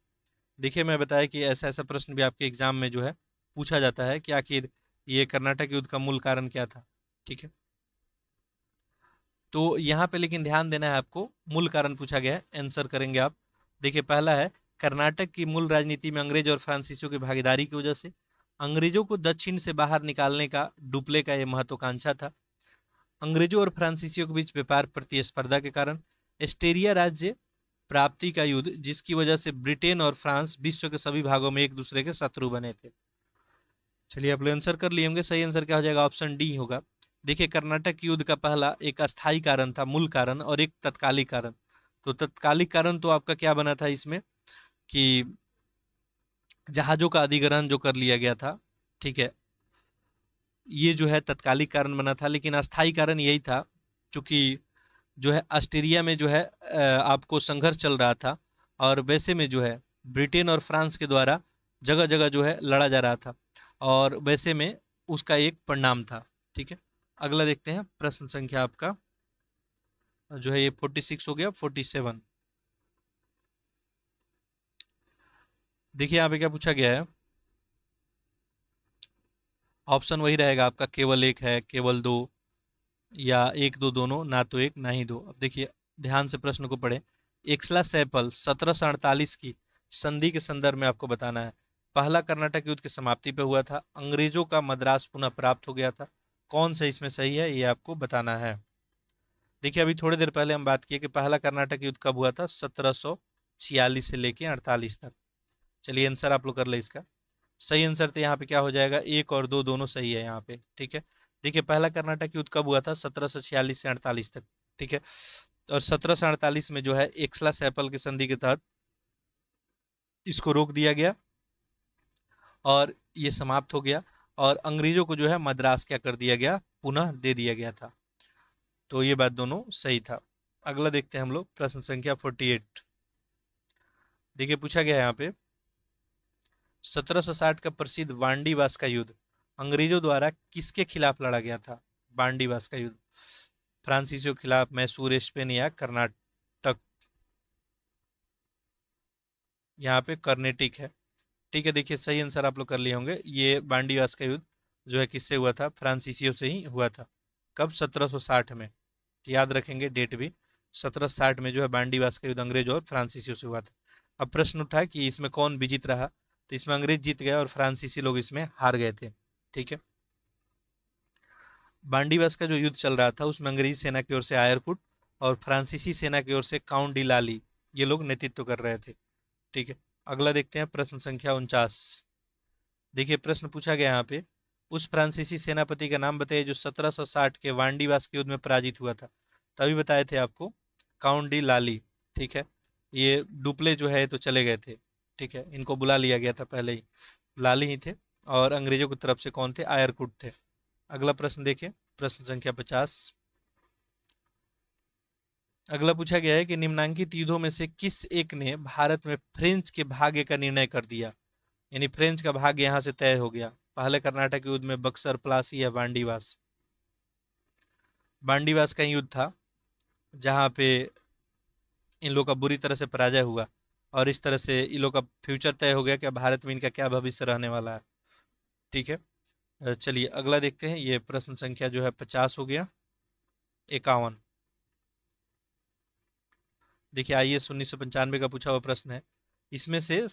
देखिए मैं बताया कि ऐसा ऐसा प्रश्न भी आपके एग्जाम में जो है पूछा जाता है कि आखिर ये कर्नाटक युद्ध का मूल कारण क्या था, ठीक है। तो यहाँ पे लेकिन ध्यान देना है आपको, मूल कारण पूछा गया है, आंसर करेंगे आप। देखिए पहला है, कर्नाटक की मूल राजनीति में अंग्रेज और फ्रांसीसियों की भागीदारी की वजह से अंग्रेजों को दक्षिण से बाहर निकालने का डुप्ले का यह महत्वाकांक्षा था। अंग्रेजों और फ्रांसीसियों के बीच व्यापार प्रतिस्पर्धा के कारण एस्टेरिया राज्य प्राप्ति का युद्ध, जिसकी वजह से ब्रिटेन और फ्रांस विश्व के सभी भागों में एक दूसरे के शत्रु बने थे। चलिए आप लोग आंसर कर लिए होंगे, सही आंसर क्या हो जाएगा, ऑप्शन डी होगा। देखिए कर्नाटक युद्ध का पहला एक अस्थायी कारण था, मूल कारण, और एक तत्कालिक कारण। तो तत्कालिक कारण तो आपका क्या बना था इसमें कि जहाजों का अधिग्रहण जो कर लिया गया था, ठीक है, ये जो है तत्कालिक कारण बना था। लेकिन अस्थायी कारण यही था क्योंकि जो है ऑस्ट्रेलिया में जो है आपको संघर्ष चल रहा था, और वैसे में जो है ब्रिटेन और फ्रांस के द्वारा जगह जगह जो है लड़ा जा रहा था, और वैसे में उसका एक परिणाम था, ठीक है। अगला देखते हैं प्रश्न संख्या आपका जो है ये 46 हो गया, 47। देखिए यहाँ पे क्या पूछा गया है, ऑप्शन वही रहेगा आपका, केवल एक है, केवल दो, या एक दो दोनों, ना तो एक ना ही दो। अब देखिए ध्यान से प्रश्न को पढ़ें। एक्सला सैपल 1748 की संधि के संदर्भ में आपको बताना है। पहला कर्नाटक युद्ध की समाप्ति पे हुआ था, अंग्रेजों का मद्रास पुनः प्राप्त हो गया था, कौन सा इसमें सही है ये आपको बताना है। देखिए अभी थोड़ी देर पहले हम बात किए कि पहला कर्नाटक युद्ध कब हुआ था, 1746 से लेके 48 तक। चलिए आंसर आप लोग कर ले इसका। सही आंसर तो यहाँ पे क्या हो जाएगा, एक और दो दोनों सही है यहाँ पे, ठीक है। देखिए पहला कर्नाटक युद्ध कब हुआ था, 1746 से 48 तक, ठीक है। और 1748 में जो है एक्सला सैपल की संधि के तहत इसको रोक दिया गया और ये समाप्त हो गया, और अंग्रेजों को जो है मद्रास क्या कर दिया गया, पुनः दे दिया गया था। तो ये बात दोनों सही था। अगला देखते हैं हम लोग प्रश्न संख्या 48। देखिए पूछा गया है यहाँ पे, 1760 का प्रसिद्ध वांडीवास का युद्ध अंग्रेजों द्वारा किसके खिलाफ लड़ा गया था। वांडीवास का युद्ध फ्रांसीसियों के खिलाफ, मैसूर, स्पेन या कर्नाटक। यहाँ पे कर्नेटिक है, ठीक है। देखिए सही आंसर आप लोग कर लिए होंगे। ये बांडीवास का युद्ध जो है किससे हुआ था, फ्रांसीसियों से ही हुआ था। कब, 1760 में। तो याद रखेंगे डेट भी, 1760 में जो है बांडीवास का युद्ध अंग्रेज और फ्रांसीसियों से हुआ था। अब प्रश्न उठा कि इसमें कौन विजित रहा, तो इसमें अंग्रेज जीत गए और फ्रांसीसी लोग इसमें हार गए थे, ठीक है। बांडीवास का जो युद्ध चल रहा था उसमें अंग्रेजी सेना की ओर से आयरकुट और फ्रांसीसी सेना की ओर से काउंट डी लाली, ये लोग नेतृत्व कर रहे थे, ठीक है। अगला देखते हैं प्रश्न संख्या 49। देखिए प्रश्न पूछा गया यहाँ पे, उस फ्रांसीसी सेनापति का नाम बताइए जो 1760 के वांडीवास के युद्ध में पराजित हुआ था। तभी बताए थे आपको, काउंट डी लाली, ठीक है। ये डुप्ले जो है तो चले गए थे, ठीक है, इनको बुला लिया गया था पहले ही, लाली ही थे। और अंग्रेजों की तरफ से कौन थे, आयरकुट थे। अगला प्रश्न देखिए, प्रश्न संख्या 50। अगला पूछा गया है कि निम्नांकित युद्धों में से किस एक ने भारत में फ्रेंच के भाग्य का निर्णय कर दिया, यानी फ्रेंच का भाग्य यहाँ से तय हो गया। पहले कर्नाटक युद्ध में बक्सर, प्लासी या बांडीवास। बांडीवास का युद्ध था जहाँ पे इन लोग का बुरी तरह से पराजय हुआ, और इस तरह से इन लोग का फ्यूचर तय हो गया कि भारत में इनका क्या भविष्य रहने वाला है, ठीक है। चलिए अगला देखते हैं, ये प्रश्न संख्या जो है 50 हो गया। 51। देखिए IAS 1995 का पूछा हुआ प्रश्न है, इसमें से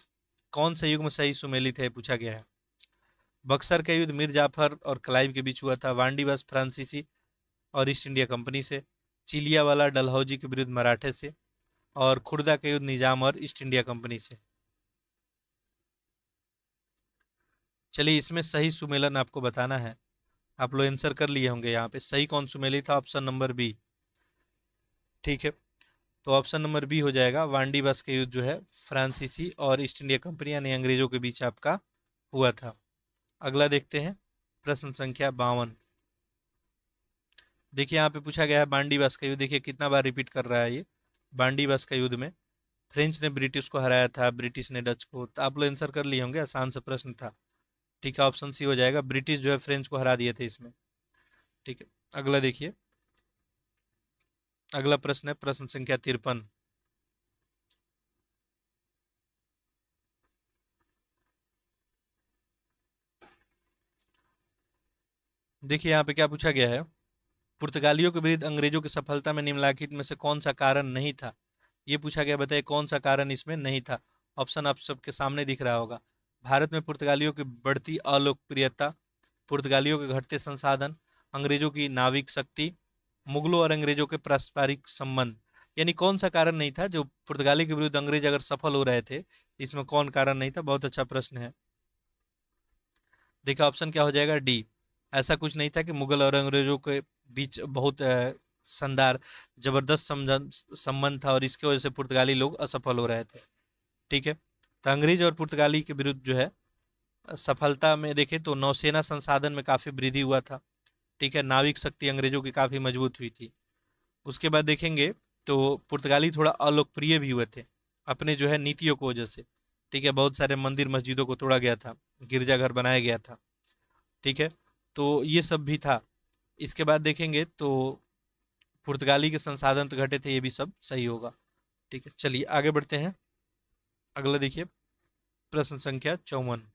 कौन सा युग में सही सुमेलित है पूछा गया है। बक्सर का युद्ध मीर जाफर और क्लाइव के बीच हुआ था, वांडीवास फ्रांसीसी और ईस्ट इंडिया कंपनी से, चिलिया वाला डलहौजी के विरुद्ध मराठे से, और खुर्दा का युद्ध निजाम और ईस्ट इंडिया कंपनी से। चलिए, इसमें सही सुमेलन आपको बताना है। आप लोग आंसर कर लिए होंगे, यहाँ पे सही कौन सुमेलित था? Option number B. ठीक है, तो ऑप्शन नंबर बी हो जाएगा। वांडी बस का युद्ध जो है फ्रांसीसी और ईस्ट इंडिया कंपनी यानी अंग्रेजों के बीच आपका हुआ था। अगला देखते हैं, प्रश्न संख्या 52। देखिए यहाँ पे पूछा गया है बांडी बस का युद्ध। देखिए कितना बार रिपीट कर रहा है ये। बांडी बस का युद्ध में फ्रेंच ने ब्रिटिश को हराया था, ब्रिटिश ने डच को। तो आप लोग आंसर कर लिए होंगे, आसान सा प्रश्न था। ठीक है, ऑप्शन सी हो जाएगा। ब्रिटिश जो है फ्रेंच को हरा दिए थे इसमें। ठीक है, अगला देखिए, अगला प्रश्न है प्रश्न संख्या 53। देखिए यहाँ पे क्या पूछा गया है, पुर्तगालियों के विरुद्ध अंग्रेजों की सफलता में निम्नलिखित में से कौन सा कारण नहीं था? ये पूछा गया, बताइए कौन सा कारण इसमें नहीं था। ऑप्शन आप सबके सामने दिख रहा होगा। भारत में पुर्तगालियों की बढ़ती अलोकप्रियता, पुर्तगालियों के घटते संसाधन, अंग्रेजों की नाविक शक्ति, मुगलों और अंग्रेजों के पारस्परिक संबंध। यानी कौन सा कारण नहीं था जो पुर्तगाली के विरुद्ध अंग्रेज अगर सफल हो रहे थे, इसमें कौन कारण नहीं था? बहुत अच्छा प्रश्न है। देखिए ऑप्शन क्या हो जाएगा, डी। ऐसा कुछ नहीं था कि मुगल और अंग्रेजों के बीच बहुत शानदार जबरदस्त संबंध था और इसकी वजह से पुर्तगाली लोग असफल हो रहे थे। ठीक है, तो अंग्रेज और पुर्तगाली के विरुद्ध जो है सफलता में देखें तो नौसेना संसाधन में काफी वृद्धि हुआ था। ठीक है, नाविक शक्ति अंग्रेजों की काफी मजबूत हुई थी। उसके बाद देखेंगे तो पुर्तगाली थोड़ा अलोकप्रिय भी हुए थे अपने जो है नीतियों की वजह से। ठीक है, बहुत सारे मंदिर मस्जिदों को तोड़ा गया था, गिरजाघर बनाया गया था। ठीक है, तो ये सब भी था। इसके बाद देखेंगे तो पुर्तगाली के संसाधन तो घटे थे, ये भी सब सही होगा। ठीक है, चलिए आगे बढ़ते हैं। अगला देखिए, प्रश्न संख्या 54।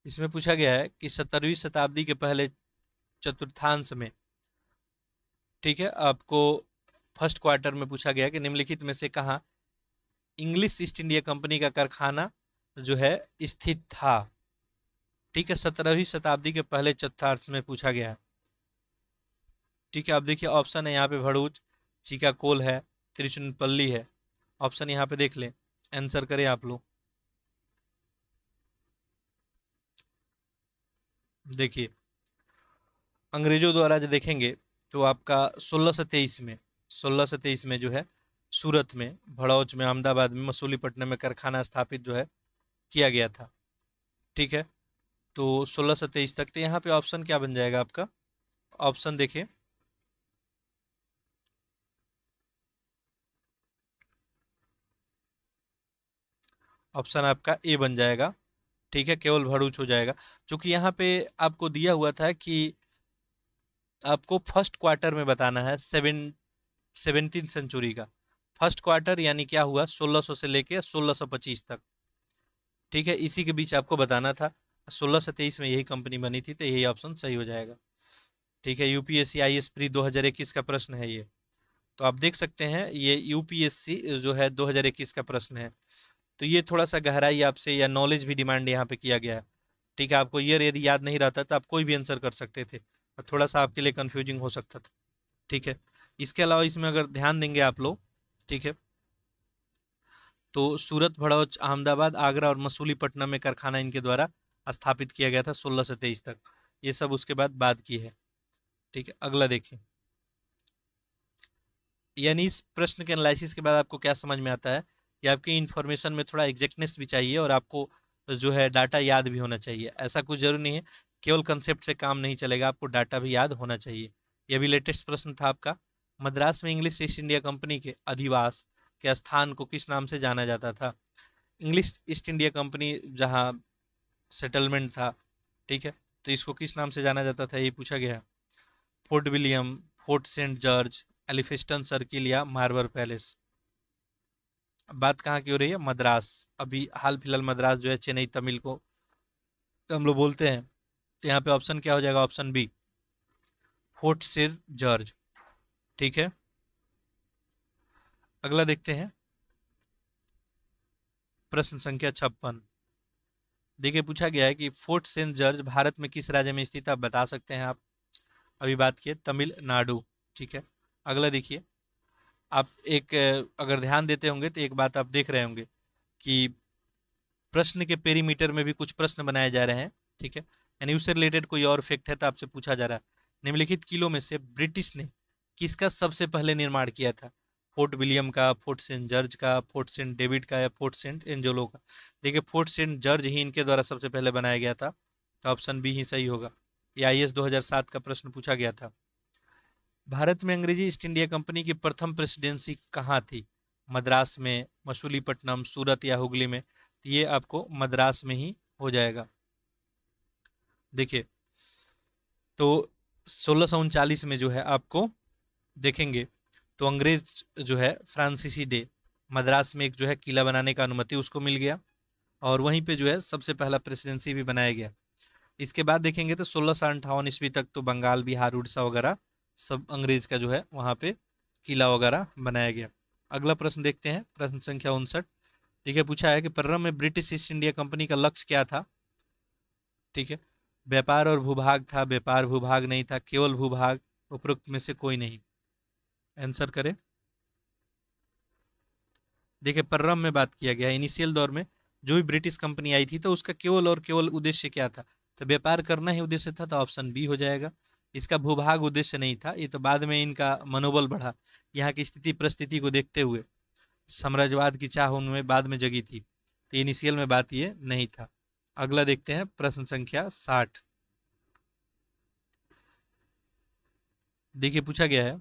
इसमें पूछा गया है कि 17वीं शताब्दी के पहले चतुर्थांश में, ठीक है, आपको फर्स्ट क्वार्टर में पूछा गया कि निम्नलिखित में से कहाँ इंग्लिश ईस्ट इंडिया कंपनी का कारखाना जो है स्थित था? ठीक है, 17वीं शताब्दी के पहले चतुर्थांश में पूछा गया है। ठीक है, अब देखिए ऑप्शन है यहाँ पे भरूच, चिकाकोल है, तिरुचिरापल्ली है। ऑप्शन यहाँ पे देख लें, आंसर करें आप लोग। देखिए अंग्रेजों द्वारा जो देखेंगे तो आपका 1623 में जो है सूरत में, भड़ौच में, अहमदाबाद में, मसूलीपट्टनम में कारखाना स्थापित जो है किया गया था। ठीक है, तो 1623 तक। तो यहाँ पे ऑप्शन क्या बन जाएगा आपका? ऑप्शन देखिए, ऑप्शन आपका ए बन जाएगा। ठीक है, केवल भरूच हो जाएगा। क्योंकि यहाँ पे आपको दिया हुआ था कि आपको फर्स्ट क्वार्टर में बताना है 17th सेंचुरी का। फर्स्ट क्वार्टर यानी क्या हुआ, 1600 से लेके 1625 तक। ठीक है, इसी के बीच आपको बताना था। 1623 में यही कंपनी बनी थी, तो यही ऑप्शन सही हो जाएगा। ठीक है, यूपीएससी आईएएस प्री 2021 का प्रश्न है ये। तो आप देख सकते हैं ये यूपीएससी जो है 2021 का प्रश्न है। तो ये थोड़ा सा गहराई आपसे या नॉलेज भी डिमांड यहाँ पे किया गया है। ठीक है, आपको ईयर यदि याद नहीं रहता तो आप कोई भी आंसर कर सकते थे, और थोड़ा सा आपके लिए कंफ्यूजिंग हो सकता था। ठीक है, इसके अलावा इसमें अगर ध्यान देंगे आप लोग, ठीक है, तो सूरत, भड़ौच, अहमदाबाद, आगरा और मसूलीपट्टनम में कारखाना इनके द्वारा स्थापित किया गया था 1623 तक। ये सब उसके बाद की है। ठीक है, अगला देखिए। यानी इस प्रश्न के एनालिसिस के बाद आपको क्या समझ में आता है कि आपकी इन्फॉर्मेशन में थोड़ा एग्जैक्टनेस भी चाहिए और आपको जो है डाटा याद भी होना चाहिए। ऐसा कुछ जरूरी नहीं है, केवल कंसेप्ट से काम नहीं चलेगा, आपको डाटा भी याद होना चाहिए। यह भी लेटेस्ट प्रश्न था आपका। मद्रास में इंग्लिश ईस्ट इंडिया कंपनी के अधिवास के स्थान को किस नाम से जाना जाता था? इंग्लिश ईस्ट इंडिया कंपनी जहाँ सेटलमेंट था, ठीक है, तो इसको किस नाम से जाना जाता था, ये पूछा गया। Fort William, Fort Saint George, Elphinstone circle या मार्बर पैलेस। बात कहाँ की हो रही है? मद्रास। अभी हाल फिलहाल मद्रास जो है चेन्नई तमिल को तो हम लोग बोलते हैं। तो यहाँ पे ऑप्शन क्या हो जाएगा? Option B, Fort Saint George. ठीक है, अगला देखते हैं, प्रश्न संख्या 56। देखिए पूछा गया है कि फोर्ट सेंट जॉर्ज भारत में किस राज्य में स्थित है? आप बता सकते हैं आप। अभी बात किए तमिलनाडु। ठीक है, अगला देखिए। आप एक अगर ध्यान देते होंगे तो एक बात आप देख रहे होंगे कि प्रश्न के पेरीमीटर में भी कुछ प्रश्न बनाए जा रहे हैं। ठीक है, यानी उससे रिलेटेड कोई और फैक्ट है तो आपसे पूछा जा रहा है। निम्नलिखित किलों में से ब्रिटिश ने किसका सबसे पहले निर्माण किया था? फोर्ट विलियम का, फोर्ट सेंट जॉर्ज का, फोर्ट सेंट डेविड का, या फोर्ट सेंट एंजेलो का? देखिए, फोर्ट सेंट जॉर्ज ही इनके द्वारा सबसे पहले बनाया गया था, तो ऑप्शन बी ही सही होगा। ये आईएएस 2007 का प्रश्न पूछा गया था। भारत में अंग्रेजी ईस्ट इंडिया कंपनी की प्रथम प्रेसिडेंसी कहाँ थी? मद्रास में, मसूलीपट्टनम, सूरत या हुगली में? तो ये आपको मद्रास में ही हो जाएगा। देखिए, तो 1639 में जो है आपको देखेंगे तो अंग्रेज जो है फ्रांसीसी डे मद्रास में एक जो है किला बनाने का अनुमति उसको मिल गया, और वहीं पे जो है सबसे पहला प्रेसिडेंसी भी बनाया गया। इसके बाद देखेंगे तो 1658 ईस्वी तक तो बंगाल, बिहार, उड़ीसा वगैरह सब अंग्रेज का जो है वहाँ पे किला वगैरह बनाया गया। अगला प्रश्न देखते हैं, प्रश्न संख्या 59। ठीक है, पूछा है कि प्रारंभ में ब्रिटिश ईस्ट इंडिया कंपनी का लक्ष्य क्या था? ठीक है, व्यापार और भूभाग था, व्यापार भूभाग नहीं था, केवल भूभाग, उपरोक्त में से कोई नहीं? आंसर करें। देखिए, प्रारंभ में बात किया गया, इनिशियल दौर में जो भी ब्रिटिश कंपनी आई थी तो उसका केवल और केवल उद्देश्य क्या था? तो व्यापार करना ही उद्देश्य था, तो ऑप्शन बी हो जाएगा। इसका भूभाग उद्देश्य नहीं था, ये तो बाद में इनका मनोबल बढ़ा, यहाँ की स्थिति परिस्थिति को देखते हुए साम्राज्यवाद की चाह उनमें बाद में जगी थी, तो इनिशियल में बात ये नहीं था। अगला देखते हैं, प्रश्न संख्या 60। देखिए, पूछा गया है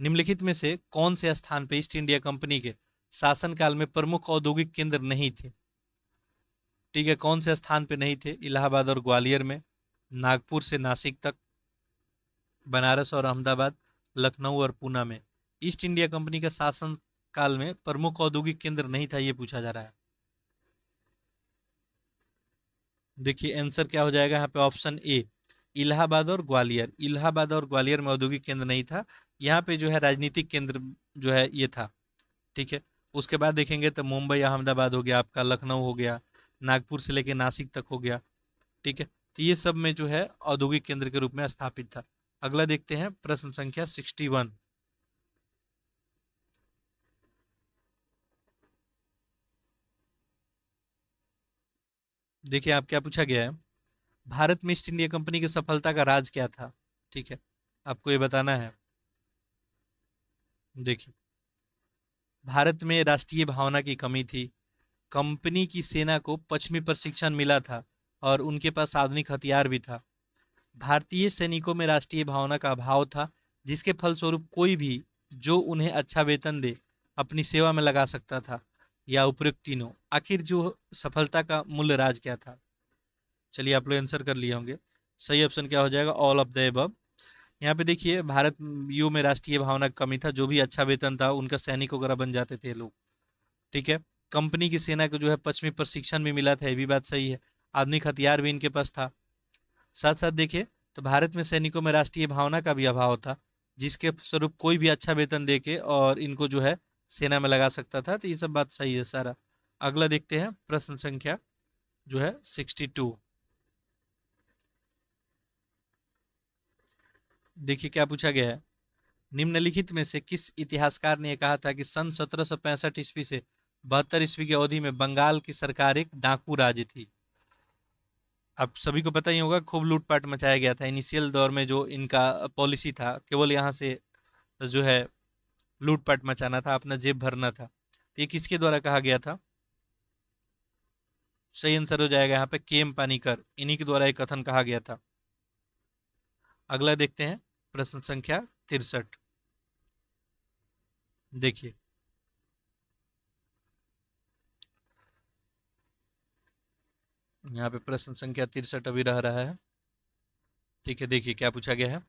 निम्नलिखित में से कौन से स्थान पे ईस्ट इंडिया कंपनी के शासनकाल में प्रमुख औद्योगिक केंद्र नहीं थे? ठीक है, कौन से स्थान पे नहीं थे? इलाहाबाद और ग्वालियर में, नागपुर से नासिक तक, बनारस और अहमदाबाद, लखनऊ और पूना में? ईस्ट इंडिया कंपनी का शासन काल में प्रमुख औद्योगिक केंद्र नहीं था, ये पूछा जा रहा है। देखिए, आंसर क्या हो जाएगा यहाँ पे? ऑप्शन ए, इलाहाबाद और ग्वालियर। इलाहाबाद और ग्वालियर में औद्योगिक केंद्र नहीं था, यहाँ पे जो है राजनीतिक केंद्र जो है ये था। ठीक है, उसके बाद देखेंगे तो मुंबई, अहमदाबाद हो गया आपका, लखनऊ हो गया, नागपुर से लेके नासिक तक हो गया। ठीक है, तो ये सब में जो है औद्योगिक केंद्र के रूप में स्थापित था। अगला देखते हैं, प्रश्न संख्या 61। देखिए, आप क्या पूछा गया है? भारत में ईस्ट इंडिया कंपनी की सफलता का राज क्या था? ठीक है, आपको ये बताना है। देखिए, भारत में राष्ट्रीय भावना की कमी थी, कंपनी की सेना को पश्चिमी प्रशिक्षण मिला था, और उनके पास आधुनिक हथियार भी था। भारतीय सैनिकों में राष्ट्रीय भावना का अभाव था, जिसके फलस्वरूप कोई भी जो उन्हें अच्छा वेतन दे अपनी सेवा में लगा सकता था, या उपयुक्त तीनों? आखिर जो सफलता का मूल्य राज क्या था? चलिए, आप लोग आंसर कर लिए होंगे। सही ऑप्शन क्या हो जाएगा? All of the above. यहाँ पे देखिए, भारत यू में राष्ट्रीय भावना की कमी था, जो भी अच्छा वेतन था उनका सैनिक वगैरह बन जाते थे लोग। ठीक है, कंपनी की सेना को जो है पश्चिमी प्रशिक्षण भी मिला था, ये भी बात सही है। आधुनिक हथियार भी इनके पास था। साथ साथ देखिए, तो भारत में सैनिकों में राष्ट्रीय भावना का भी अभाव था, जिसके स्वरूप कोई भी अच्छा वेतन देके और इनको जो है सेना में लगा सकता था, तो ये सब बात सही है सारा। अगला देखते हैं, प्रश्न संख्या जो है 62। देखिए, क्या पूछा गया है? निम्नलिखित में से किस इतिहासकार ने कहा था कि सन 1765 ईस्वी से 72 ईस्वी की अवधि में बंगाल की सरकार एक डाकू राज्य थी? आप सभी को पता ही होगा, खूब लूटपाट मचाया गया था इनिशियल दौर में, जो इनका पॉलिसी था केवल यहाँ से जो है लूटपाट मचाना था, अपना जेब भरना था। तो ये किसके द्वारा कहा गया था? सही आंसर हो जाएगा यहाँ पे के.एम. पानीकर, इन्हीं के द्वारा एक कथन कहा गया था। अगला देखते हैं, प्रश्न संख्या 63। देखिए, यहाँ पे प्रश्न संख्या 63 अभी रह रहा है। ठीक है, देखिए क्या पूछा गया है।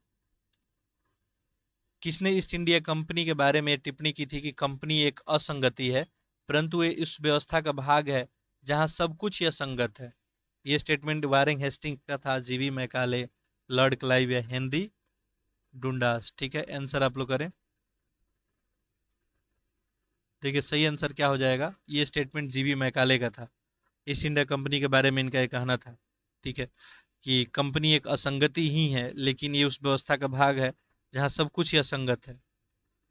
किसने ईस्ट इंडिया कंपनी के बारे में टिप्पणी की थी कि कंपनी एक असंगति है, परंतु ये इस व्यवस्था का भाग है जहां सब कुछ ही असंगत है? ये स्टेटमेंट वारेन हेस्टिंग का था, जीवी मैकाले, लॉर्ड क्लाइव या हेनरी डुंडास? ठीक है, आंसर आप लोग करें। देखिए, सही आंसर क्या हो जाएगा? ये स्टेटमेंट जीवी मैकाले का था, ईस्ट इंडिया कंपनी के बारे में इनका ये कहना था। ठीक है, कि कंपनी एक असंगति ही है, लेकिन ये उस व्यवस्था का भाग है जहाँ सब कुछ ही असंगत है।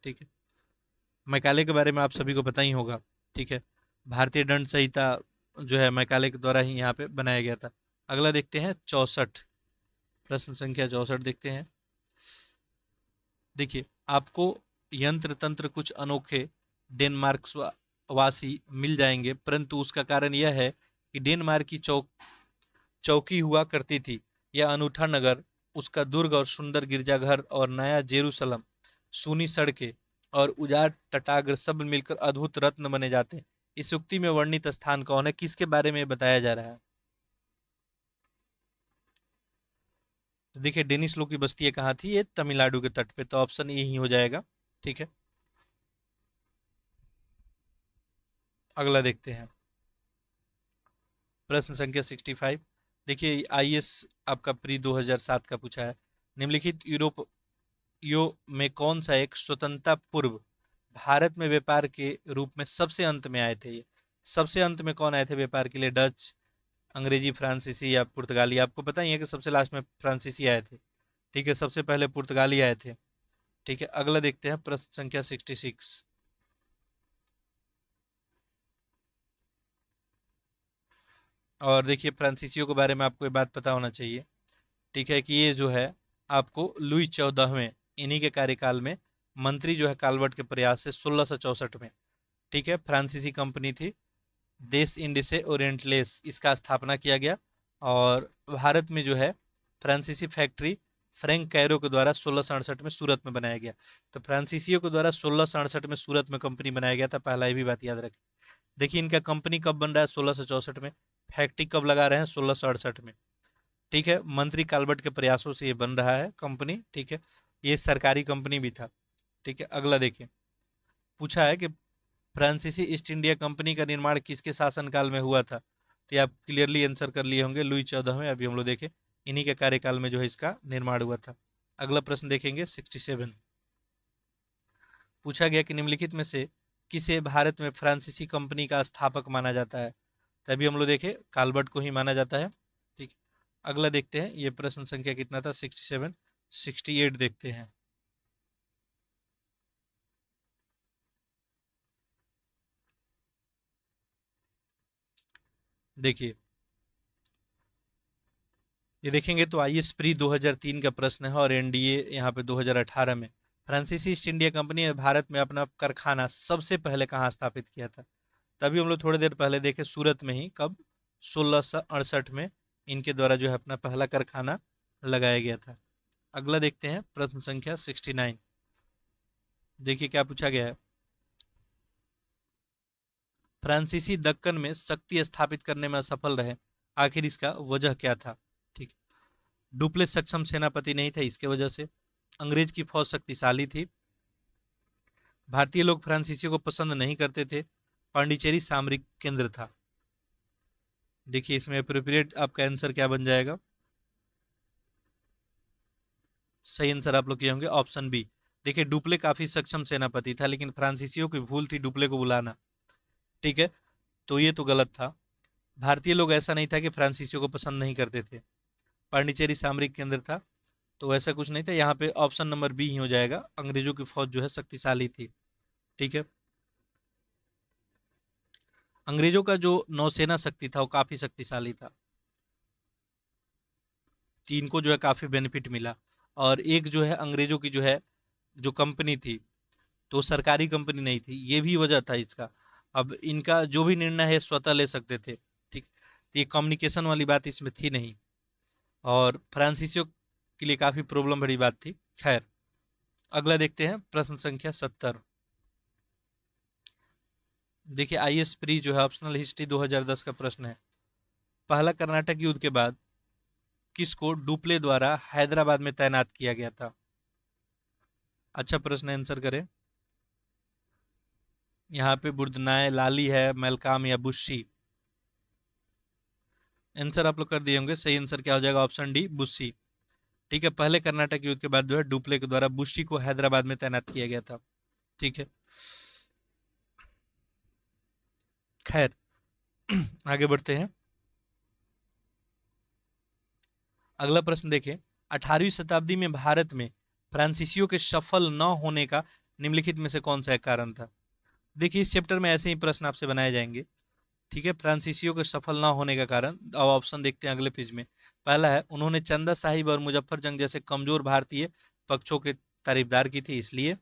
ठीक है। मैकाले के बारे में आप सभी को पता ही होगा। ठीक है। भारतीय दंड संहिता जो है मैकाले के द्वारा ही यहाँ पे बनाया गया था। अगला देखते हैं 64, प्रश्न संख्या 64 देखते हैं। देखिए, आपको यंत्र तंत्र कुछ अनोखे डेनमार्क वासी मिल जाएंगे, परंतु उसका कारण यह है कि डेनमार्क की चौकी हुआ करती थी। यह अनूठा नगर, उसका दुर्ग और सुंदर गिरजाघर और नया जेरूसलम, सूनी सड़कें और उजाड़ तटाग्र सब मिलकर अद्भुत रत्न बने जाते हैं। इस उक्ति में वर्णित स्थान कौन है, किसके बारे में बताया जा रहा है? देखिए, डेनिस लोग की बस्ती ये कहाँ थी? ये तमिलनाडु के तट पे, तो ऑप्शन ए ही हो जाएगा। ठीक है। अगला देखते हैं, प्रश्न संख्या 65। देखिए, आईएएस आपका प्री 2007 का पूछा है। निम्नलिखित यूरोप यो में कौन सा एक स्वतंत्रता पूर्व भारत में व्यापार के रूप में सबसे अंत में आए थे? ये सबसे अंत में कौन आए थे व्यापार के लिए? डच, अंग्रेजी, फ्रांसीसी या पुर्तगाली? आपको पता ही है कि सबसे लास्ट में फ्रांसीसी आए थे। ठीक है, सबसे पहले पुर्तगाली आए थे। ठीक है। अगला देखते हैं, प्रश्न संख्या 66। और देखिए, फ्रांसीसियों के बारे में आपको ये बात पता होना चाहिए। ठीक है, कि ये जो है आपको लुई 14वें, इन्हीं के कार्यकाल में मंत्री जो है काल्वर्ट के प्रयास से 1664 में, ठीक है, फ्रांसीसी कंपनी थी देश इंडिसे ओरिएंटलेस, इसका स्थापना किया गया। और भारत में जो है फ्रांसीसी फैक्ट्री फ्रैंक कैरो के द्वारा 1668 में सूरत में बनाया गया। तो फ्रांसीसियों के द्वारा 1668 में सूरत में कंपनी बनाया गया था, पहला ये भी बात याद रखें। देखिए, इनका कंपनी कब बन रहा है? 1664 में। फैक्ट्री कब लगा रहे हैं? 1668 में। ठीक है, मंत्री काल्बर्ट के प्रयासों से ये बन रहा है कंपनी। ठीक है, ये सरकारी कंपनी भी था। ठीक है। अगला देखिए, पूछा है कि फ्रांसीसी ईस्ट इंडिया कंपनी का निर्माण किसके शासनकाल में हुआ था? तो ये आप क्लियरली आंसर कर लिए होंगे, लुई 14वें। अभी हम लोग देखें, इन्हीं के कार्यकाल में जो है इसका निर्माण हुआ था। अगला प्रश्न देखेंगे 67। पूछा गया कि निम्नलिखित में से किसे भारत में फ्रांसीसी कंपनी का स्थापक माना जाता है? तभी हम लोग देखें, काल्बर्ट को ही माना जाता है। ठीक। अगला देखते हैं, ये प्रश्न संख्या कितना था? 67। 68 देखते हैं। देखिए, ये देखेंगे तो आईएएस प्री 2003 का प्रश्न है, और एनडीए यहाँ पे 2018 में। फ्रांसीसी ईस्ट इंडिया कंपनी ने भारत में अपना कारखाना सबसे पहले कहाँ स्थापित किया था? तभी हम लोग थोड़ी देर पहले देखे, सूरत में ही। कब? 1668 में इनके द्वारा जो है अपना पहला कारखाना लगाया गया था। अगला देखते हैं, प्रश्न संख्या 69। देखिए क्या पूछा गया है। फ्रांसीसी दक्कन में शक्ति स्थापित करने में असफल रहे, आखिर इसका वजह क्या था? ठीक। डुप्लेस सक्षम सेनापति नहीं था, इसके वजह से। अंग्रेज की फौज शक्तिशाली थी। भारतीय लोग फ्रांसीसियों को पसंद नहीं करते थे। पांडिचेरी सामरिक केंद्र था। देखिए, इसमें अप्रोप्रिएट आपका आंसर क्या बन जाएगा? सही आंसर आप लोग किए होंगे ऑप्शन बी। देखिए, डुप्ले काफी सक्षम सेनापति था, लेकिन फ्रांसीसियों की भूल थी डुप्ले को बुलाना। ठीक है, तो ये तो गलत था। भारतीय लोग ऐसा नहीं था कि फ्रांसीसियों को पसंद नहीं करते थे। पांडिचेरी सामरिक केंद्र था, तो ऐसा कुछ नहीं था। यहाँ पे ऑप्शन नंबर बी ही हो जाएगा, अंग्रेजों की फौज जो है शक्तिशाली थी। ठीक है, अंग्रेजों का जो नौसेना शक्ति था वो काफी शक्तिशाली था। चीन को जो है काफी बेनिफिट मिला। और एक जो है अंग्रेजों की जो है जो कंपनी थी, तो सरकारी कंपनी नहीं थी, ये भी वजह था इसका। अब इनका जो भी निर्णय है स्वतः ले सकते थे। ठीक, तो ये कम्युनिकेशन वाली बात इसमें थी नहीं, और फ्रांसीसियों के लिए काफी प्रॉब्लम भरी बात थी। खैर, अगला देखते हैं, प्रश्न संख्या 70। देखिए, आईएएस प्री जो है ऑप्शनल हिस्ट्री 2010 का प्रश्न है। पहला कर्नाटक युद्ध के बाद किसको डुप्ले द्वारा हैदराबाद में तैनात किया गया था? अच्छा प्रश्न, आंसर करें। यहाँ पे बुर्दनाय, लाली है, मैलकाम या बुस्सी? आंसर आप लोग कर दिए होंगे। सही आंसर क्या हो जाएगा? Option D, Bussy. ठीक है, पहले कर्नाटक युद्ध के बाद जो है डुप्ले के द्वारा बुस्सी को हैदराबाद में तैनात किया गया था। ठीक है, खैर आगे बढ़ते हैं। अगला प्रश्न देखें, 18वीं शताब्दी में भारत में फ्रांसीसियों के सफल न होने का निम्नलिखित में से कौन सा एक कारण था? देखिए इस चैप्टर में ऐसे ही प्रश्न आपसे बनाए जाएंगे। ठीक है, फ्रांसीसियों के सफल ना होने का कारण, अब ऑप्शन देखते हैं अगले पेज में। पहला है, उन्होंने चंदा साहिब और मुजफ्फर जंग जैसे कमजोर भारतीय पक्षों के तारीफदार की थी इसलिए।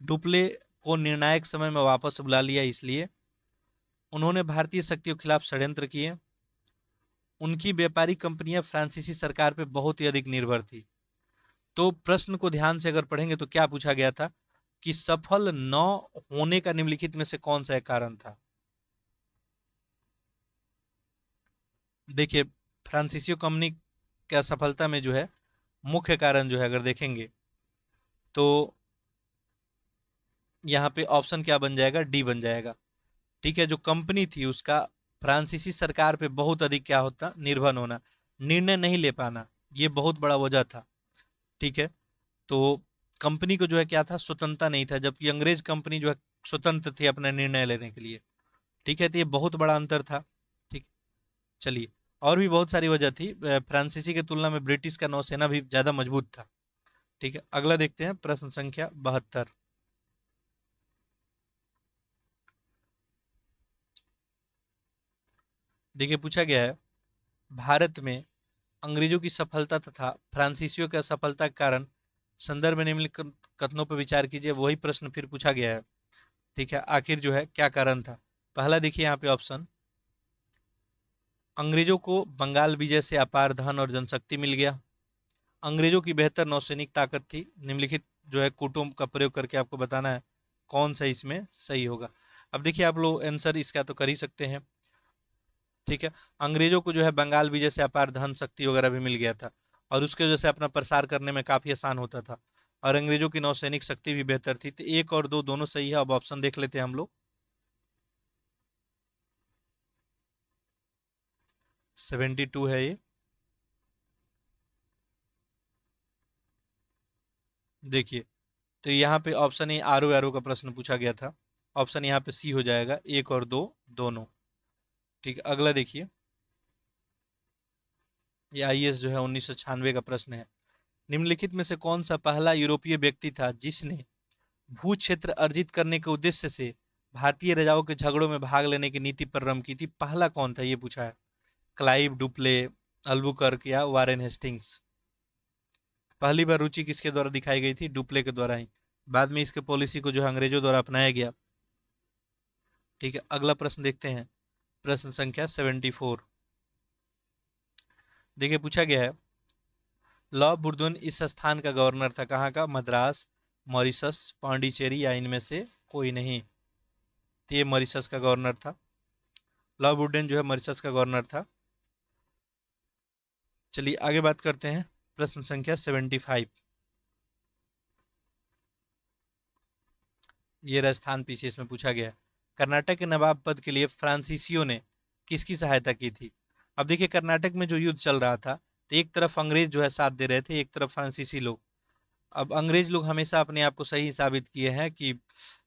डुप्ले को निर्णायक समय में वापस बुला लिया इसलिए। उन्होंने भारतीय शक्तियों के खिलाफ षड्यंत्र किए। उनकी व्यापारिक कंपनियां फ्रांसीसी सरकार पर बहुत ही अधिक निर्भर थी। तो प्रश्न को ध्यान से अगर पढ़ेंगे तो क्या पूछा गया था कि सफल न होने का निम्नलिखित में से कौन सा एक कारण था? देखिए फ्रांसीसियो कंपनी की असफलता में जो है मुख्य कारण जो है अगर देखेंगे तो यहाँ पे ऑप्शन क्या बन जाएगा, डी बन जाएगा। ठीक है, जो कंपनी थी उसका फ्रांसीसी सरकार पे बहुत अधिक क्या होता, निर्भर होना, निर्णय नहीं ले पाना, ये बहुत बड़ा वजह था। ठीक है, तो कंपनी को जो है क्या था, स्वतंत्रता नहीं था, जबकि अंग्रेज कंपनी जो है स्वतंत्र थी अपना निर्णय लेने के लिए। ठीक है, तो ये बहुत बड़ा अंतर था। ठीक, चलिए और भी बहुत सारी वजह थी, फ्रांसीसी की तुलना में ब्रिटिश का नौसेना भी ज्यादा मजबूत था। ठीक है, अगला देखते हैं प्रश्न संख्या 72। देखिए पूछा गया है, भारत में अंग्रेजों की सफलता तथा फ्रांसीसियों की असफलता के कारण संदर्भ में निम्नलिखित कथनों पर विचार कीजिए। वही प्रश्न फिर पूछा गया है। ठीक है, आखिर जो है क्या कारण था? पहला देखिए यहाँ पे ऑप्शन, अंग्रेजों को बंगाल विजय से अपार धन और जनशक्ति मिल गया। अंग्रेजों की बेहतर नौसैनिक ताकत थी। निम्नलिखित जो है कूटों का प्रयोग करके आपको बताना है कौन सा इसमें सही होगा। अब देखिए आप लोग आंसर इसका तो कर ही सकते हैं। ठीक है, अंग्रेजों को जो है बंगाल विजय से अपार धन शक्ति वगैरह भी मिल गया था और उसके वजह से अपना प्रसार करने में काफी आसान होता था और अंग्रेजों की नौसैनिक शक्ति भी बेहतर थी। तो एक और दो दोनों सही है। अब ऑप्शन देख लेते हैं हम लोग। 72 है ये। देखिए तो यहाँ पे option A R O arrow का प्रश्न पूछा गया था। ऑप्शन यहाँ पे सी हो जाएगा, एक और दो दोनों। ठीक है, अगला देखिए, ये आईएएस जो है 1996 का प्रश्न है। निम्नलिखित में से कौन सा पहला यूरोपीय व्यक्ति था जिसने भू क्षेत्र अर्जित करने के उद्देश्य से भारतीय राजाओं के झगड़ों में भाग लेने की नीति पर रम की थी? पहला कौन था ये पूछा है। क्लाइव, डुप्ले, अल्बुकर्क या वारेन हेस्टिंग्स? पहली बार रुचि किसके द्वारा दिखाई गई थी? डुप्ले के द्वारा ही। बाद में इसके पॉलिसी को जो है अंग्रेजों द्वारा अपनाया गया। ठीक है, अगला प्रश्न देखते हैं, प्रश्न संख्या 74। देखिए पूछा गया है, लॉ बुर्दुन इस स्थान का गवर्नर था, कहाँ का? मद्रास, मॉरिशस, पांडिचेरी या इनमें से कोई नहीं? तो ये मॉरिशस का गवर्नर था। लॉ बुर्डन जो है मॉरिशस का गवर्नर था। चलिए आगे बात करते हैं, प्रश्न संख्या 75। ये राजस्थान पीछे इसमें पूछा गया है, कर्नाटक के नवाब पद के लिए फ्रांसीसियों ने किसकी सहायता की थी? अब देखिए कर्नाटक में जो युद्ध चल रहा था तो एक तरफ अंग्रेज जो है साथ दे रहे थे, एक तरफ फ्रांसीसी लोग। अब अंग्रेज लोग हमेशा अपने आप को सही साबित किए हैं कि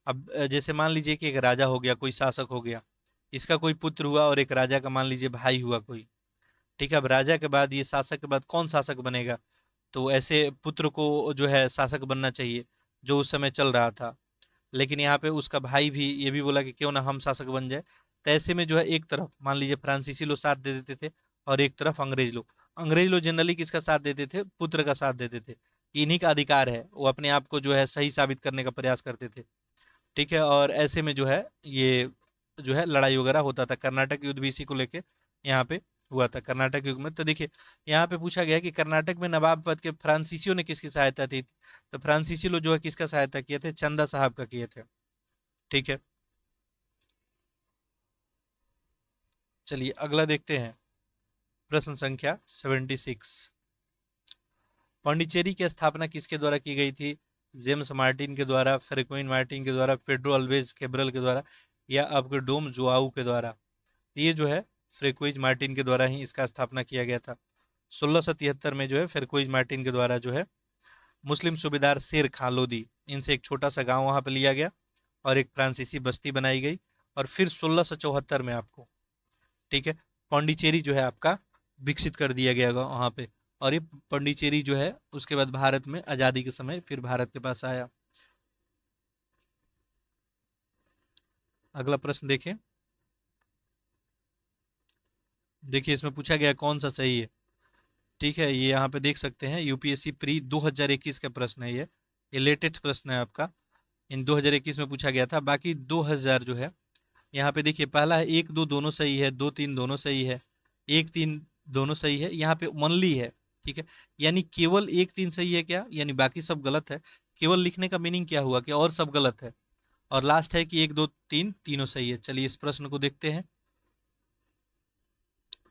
अब जैसे मान लीजिए कि एक राजा हो गया, कोई शासक हो गया, इसका कोई पुत्र हुआ और एक राजा का मान लीजिए भाई हुआ कोई। ठीक है, अब राजा के बाद ये शासक के बाद कौन शासक बनेगा? तो ऐसे पुत्र को जो है शासक बनना चाहिए जो उस समय चल रहा था। लेकिन यहाँ पे उसका भाई भी ये भी बोला कि क्यों ना हम शासक बन जाए। तो ऐसे में जो है एक तरफ मान लीजिए फ्रांसीसी लोग साथ दे देते थे और एक तरफ अंग्रेज लोग। अंग्रेज लोग जनरली किसका साथ देते थे? पुत्र का साथ देते थे, कि इन्हीं का अधिकार है, वो अपने आप को जो है सही साबित करने का प्रयास करते थे। ठीक है, और ऐसे में जो है ये जो है लड़ाई वगैरह होता था। कर्नाटक युद्ध भी इसी को लेके यहाँ पे हुआ था, कर्नाटक युग में। तो देखिए यहाँ पे पूछा गया कि कर्नाटक में नवाब पद के फ्रांसीसियों ने किसकी सहायता थी? तो फ्रांसीसी लोग जो है किसका सहायता किए थे? चंदा साहब का किए थे। ठीक है, चलिए अगला देखते हैं, प्रश्न संख्या 76। पांडिचेरी की स्थापना किसके द्वारा की गई थी? जेम्स मार्टिन के द्वारा, फ्रेक्विन मार्टिन के द्वारा, पेड्रो अल्वेज कैब्रल के द्वारा या आपके डोम जुआऊ के द्वारा? तो ये जो है फ्रेक्विज मार्टिन के द्वारा ही इसका स्थापना किया गया था। 1673 में जो है फ्रेक्विज मार्टिन के द्वारा जो है मुस्लिम सूबेदार शेर खां लोदी, इनसे एक छोटा सा गांव वहां पे लिया गया और एक फ्रांसीसी बस्ती बनाई गई। और फिर 1674 में आपको, ठीक है, पौंडीचेरी जो है आपका विकसित कर दिया गया वहां पे। और ये पांडिचेरी जो है उसके बाद भारत में आज़ादी के समय फिर भारत के पास आया। अगला प्रश्न देखें। देखिए इसमें पूछा गया कौन सा सही है। ठीक है, ये यहाँ पे देख सकते हैं यूपीएससी प्री 2021 का प्रश्न है ये लेटेस्ट प्रश्न है आपका। इन 2021 में पूछा गया था। बाकी 2000 जो है यहाँ पे देखिए पहला है 1 2 दोनों सही है, 2 3 दोनों सही है, 1 3 दोनों सही है, यहाँ पे ओनली है। ठीक है, यानी केवल 1 3 सही है क्या, यानी बाकी सब गलत है। केवल लिखने का मीनिंग क्या हुआ कि और सब गलत है। और लास्ट है कि 1 2 3 तीनों सही है। चलिए इस प्रश्न को देखते हैं।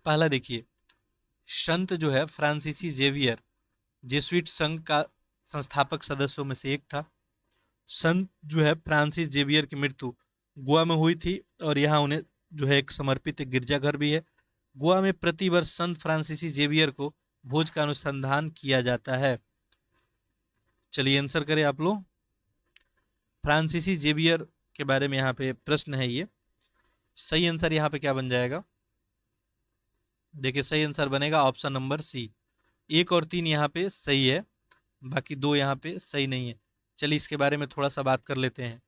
पहला देखिए, संत जो है फ्रांसीसी जेवियर जेसुइट संघ का संस्थापक सदस्यों में से एक था। संत जो है फ्रांसिस जेवियर की मृत्यु गोवा में हुई थी और यहाँ उन्हें जो है एक समर्पित एक गिरजाघर भी है। गोवा में प्रतिवर्ष संत फ्रांसीसी जेवियर को भोज का अनुसंधान किया जाता है। चलिए आंसर करें आप लोग। फ्रांसीसी जेवियर के बारे में यहाँ पे प्रश्न है ये। सही आंसर यहाँ पे क्या बन जाएगा? देखिए सही आंसर बनेगा ऑप्शन नंबर सी। 1 और 3 यहाँ पे सही है, बाकी 2 यहाँ पे सही नहीं है। चलिए इसके बारे में थोड़ा सा बात कर लेते हैं।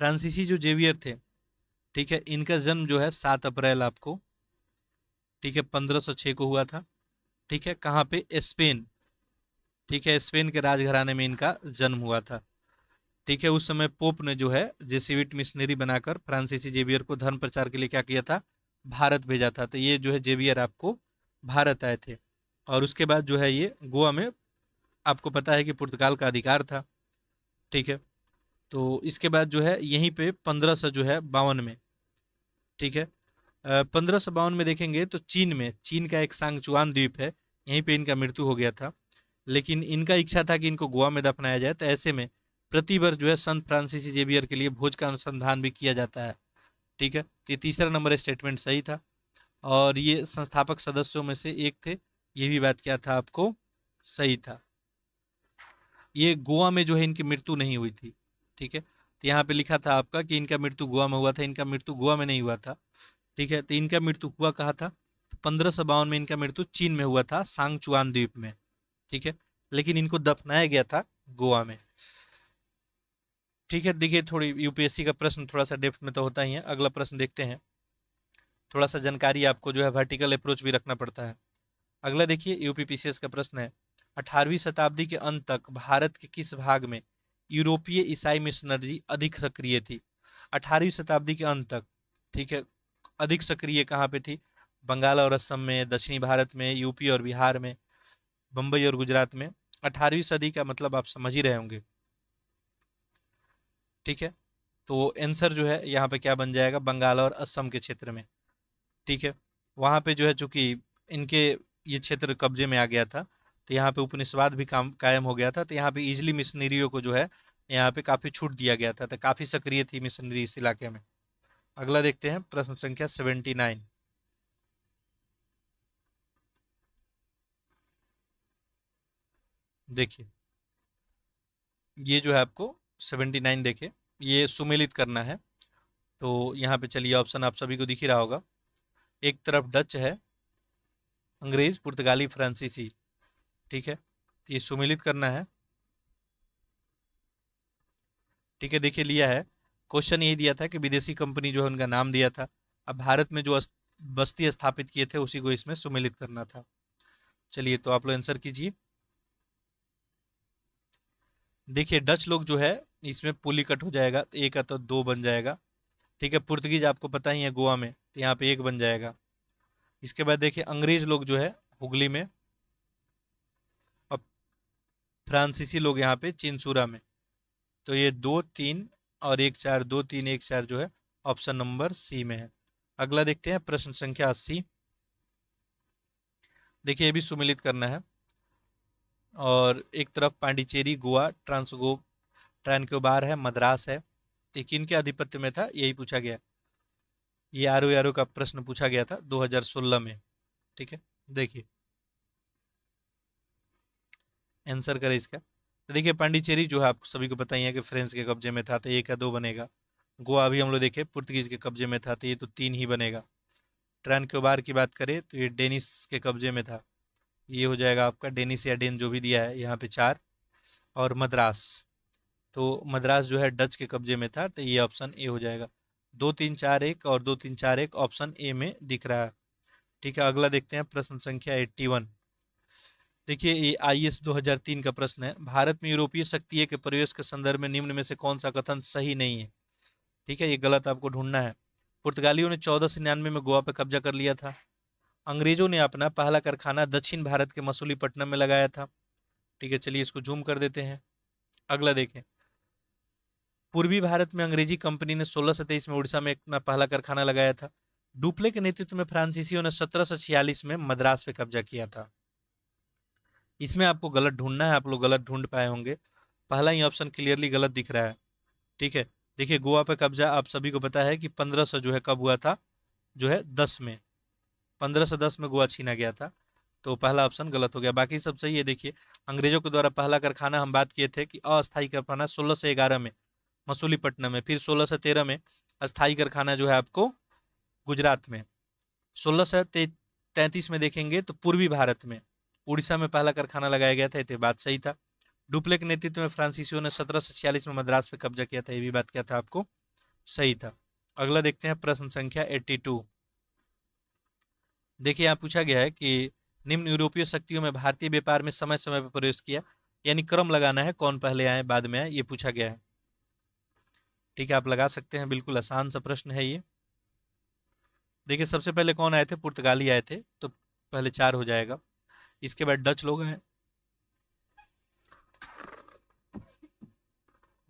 फ्रांसीसी जो जेवियर थे, ठीक है, इनका जन्म जो है 7 अप्रैल आपको, ठीक है, 1506 को हुआ था। ठीक है, कहाँ पे? स्पेन। ठीक है, स्पेन के राजघराने में इनका जन्म हुआ था। ठीक है, उस समय पोप ने जो है जेsuit मिशनरी बनाकर फ्रांसीसी जेवियर को धर्म प्रचार के लिए क्या किया था? भारत भेजा था। तो ये जो है जेवियर आपको भारत आए थे। और उसके बाद जो है ये गोवा में आपको पता है कि पुर्तगाल का अधिकार था। ठीक है, तो इसके बाद जो है यहीं पे 1552 में, ठीक है, 1552 में देखेंगे तो चीन में, चीन का एक सांगचुआन द्वीप है, यहीं पे इनका मृत्यु हो गया था। लेकिन इनका इच्छा था कि इनको गोवा में दफनाया जाए। तो ऐसे में प्रतिवर्ष जो है संत फ्रांसीसी जेवियर के लिए भोज का अनुसंधान भी किया जाता है। ठीक है, तो ये तीसरा नंबर स्टेटमेंट सही था। और ये संस्थापक सदस्यों में से एक थे, ये भी बात क्या था आपको? सही था। ये गोवा में जो है इनकी मृत्यु नहीं हुई थी। ठीक है, तो यहाँ पे लिखा था आपका कि इनका मृत्यु गोवा में हुआ था। इनका मृत्यु गोवा में नहीं हुआ था। ठीक है, तो इनका मृत्यु हुआ कहाँ था? 1552 में इनका मृत्यु चीन में हुआ था, सांगचुआन द्वीप में। ठीक है, लेकिन इनको दफनाया गया था गोवा में। ठीक है, देखिए थोड़ी यूपीएससी का प्रश्न थोड़ा सा डेप्थ में तो होता ही है। अगला प्रश्न देखते हैं। थोड़ा सा जानकारी आपको जो है वर्टिकल अप्रोच भी रखना पड़ता है। अगला देखिए यूपीपीसीएस का प्रश्न है, 18वीं शताब्दी के अंत तक भारत के किस भाग में यूरोपीय ईसाई मिशनरी अधिक सक्रिय थी? 18वीं शताब्दी के अंत तक, ठीक है, अधिक सक्रिय कहाँ पे थी? बंगाल और असम में, दक्षिणी भारत में, यूपी और बिहार में, बम्बई और गुजरात में। 18वीं सदी का मतलब आप समझ ही रहे होंगे। ठीक है, तो आंसर जो है यहाँ पे क्या बन जाएगा? बंगाल और असम के क्षेत्र में। ठीक है, वहाँ पे जो है चूंकि इनके ये क्षेत्र कब्जे में आ गया था, तो यहाँ पे उपनिषदवाद भी काम कायम हो गया था। तो यहाँ पे इजिली मिशनरियों को जो है यहाँ पे काफ़ी छूट दिया गया था। तो काफ़ी सक्रिय थी मिशनरी इस इलाके में। अगला देखते हैं प्रश्न संख्या 79। देखिए ये जो है आपको 79 देखिए, ये सुमेलित करना है। तो यहाँ पे चलिए ऑप्शन आप सभी को दिख ही रहा होगा। एक तरफ डच है, अंग्रेज, पुर्तगाली, फ्रांसीसी। ठीक है, तो ये सुमेलित करना है। ठीक है, देखिए लिया है। क्वेश्चन यही दिया था कि विदेशी कंपनी जो है उनका नाम दिया था। अब भारत में जो बस्ती स्थापित किए थे उसी को इसमें सुमेलित करना था। चलिए तो आप लोग आंसर कीजिए। देखिए डच लोग जो है इसमें पुलिकट हो जाएगा, तो एक का तो 2 बन जाएगा। ठीक है, पुर्तगीज आपको पता ही है गोवा में, तो यहाँ पे 1 बन जाएगा। इसके बाद देखिए अंग्रेज लोग जो है हुगली में, और फ्रांसीसी लोग यहाँ पे चिंसूरा में। तो ये 2 3 और 1 4, 2 3 1 4 जो है ऑप्शन नंबर सी में है। अगला देखते हैं प्रश्न संख्या 80। देखिए ये भी सुमेलित करना है। और एक तरफ पांडिचेरी, गोवा, ट्रांसगो ट्रांक्योबार है, मद्रास है। तो किन के आधिपत्य में था, यही पूछा गया। ये आरो यारो का प्रश्न पूछा गया था 2016 में। ठीक है, देखिए आंसर करें इसका। तो देखिए पांडिचेरी जो है आप सभी को पता ही है कि फ्रेंच के कब्जे में था, तो 1 या 2 बनेगा। गोवा अभी हम लोग देखे पुर्तगीज के कब्जे में था, तो ये तो 3 ही बनेगा। ट्रांक्योबार की बात करें तो ये डेनिस के कब्जे में था। ये हो जाएगा आपका डेनिस या डेन जो भी दिया है यहाँ पे 4। और मद्रास, तो मद्रास जो है डच के कब्जे में था, तो ये ऑप्शन ए हो जाएगा। 2 3 4 1 और 2 3 4 1 ऑप्शन ए में दिख रहा है। ठीक है, अगला देखते हैं प्रश्न संख्या 81। देखिए ये IS 2003 का प्रश्न है। भारत में यूरोपीय शक्ति के प्रवेश के संदर्भ में निम्न में से कौन सा कथन सही नहीं है? ठीक है, ये गलत आपको ढूंढना है। पुर्तगालियों ने 1499 में गोवा पर कब्जा कर लिया था। अंग्रेजों ने अपना पहला कारखाना दक्षिण भारत के मसूलीपट्टनम में लगाया था। ठीक है, चलिए इसको जूम कर देते हैं। अगला देखें, पूर्वी भारत में अंग्रेजी कंपनी ने 1623 में उड़ीसा में अपना पहला कारखाना लगाया था। डुप्ले के नेतृत्व में फ्रांसीसियों ने 1746 में मद्रास पे कब्जा किया था। इसमें आपको गलत ढूंढना है, आप लोग गलत ढूंढ पाए होंगे। पहला ही ऑप्शन क्लियरली गलत दिख रहा है। ठीक है, देखिए गोवा पे कब्जा आप सभी को पता है कि 1500 जो है कब हुआ था, जो है 10 में, 1510 में गोवा छीना गया था। तो पहला ऑप्शन गलत हो गया, बाकी सब सही है। देखिए अंग्रेजों के द्वारा पहला कारखाना हम बात किए थे कि अस्थायी कारखाना 1611 में मसूलीपट्टनम में, फिर 1613 में अस्थायी कारखाना जो है आपको गुजरात में, 1633 में देखेंगे तो पूर्वी भारत में उड़ीसा में पहला कारखाना लगाया गया था। ये तो बात सही था। डुप्ले के नेतृत्व में फ्रांसीसियों ने 1746 में मद्रास पे कब्जा किया था, ये भी बात क्या था आपको सही था। अगला देखते हैं प्रश्न संख्या 82। देखिए यहाँ पूछा गया है कि निम्न यूरोपीय शक्तियों में भारतीय व्यापार में समय समय पर प्रवेश किया, यानी क्रम लगाना है, कौन पहले आए बाद में आए, ये पूछा गया है। ठीक है, आप लगा सकते हैं, बिल्कुल आसान सा प्रश्न है ये। देखिए सबसे पहले कौन आए थे, पुर्तगाली आए थे, तो पहले 4 हो जाएगा। इसके बाद डच लोग आए,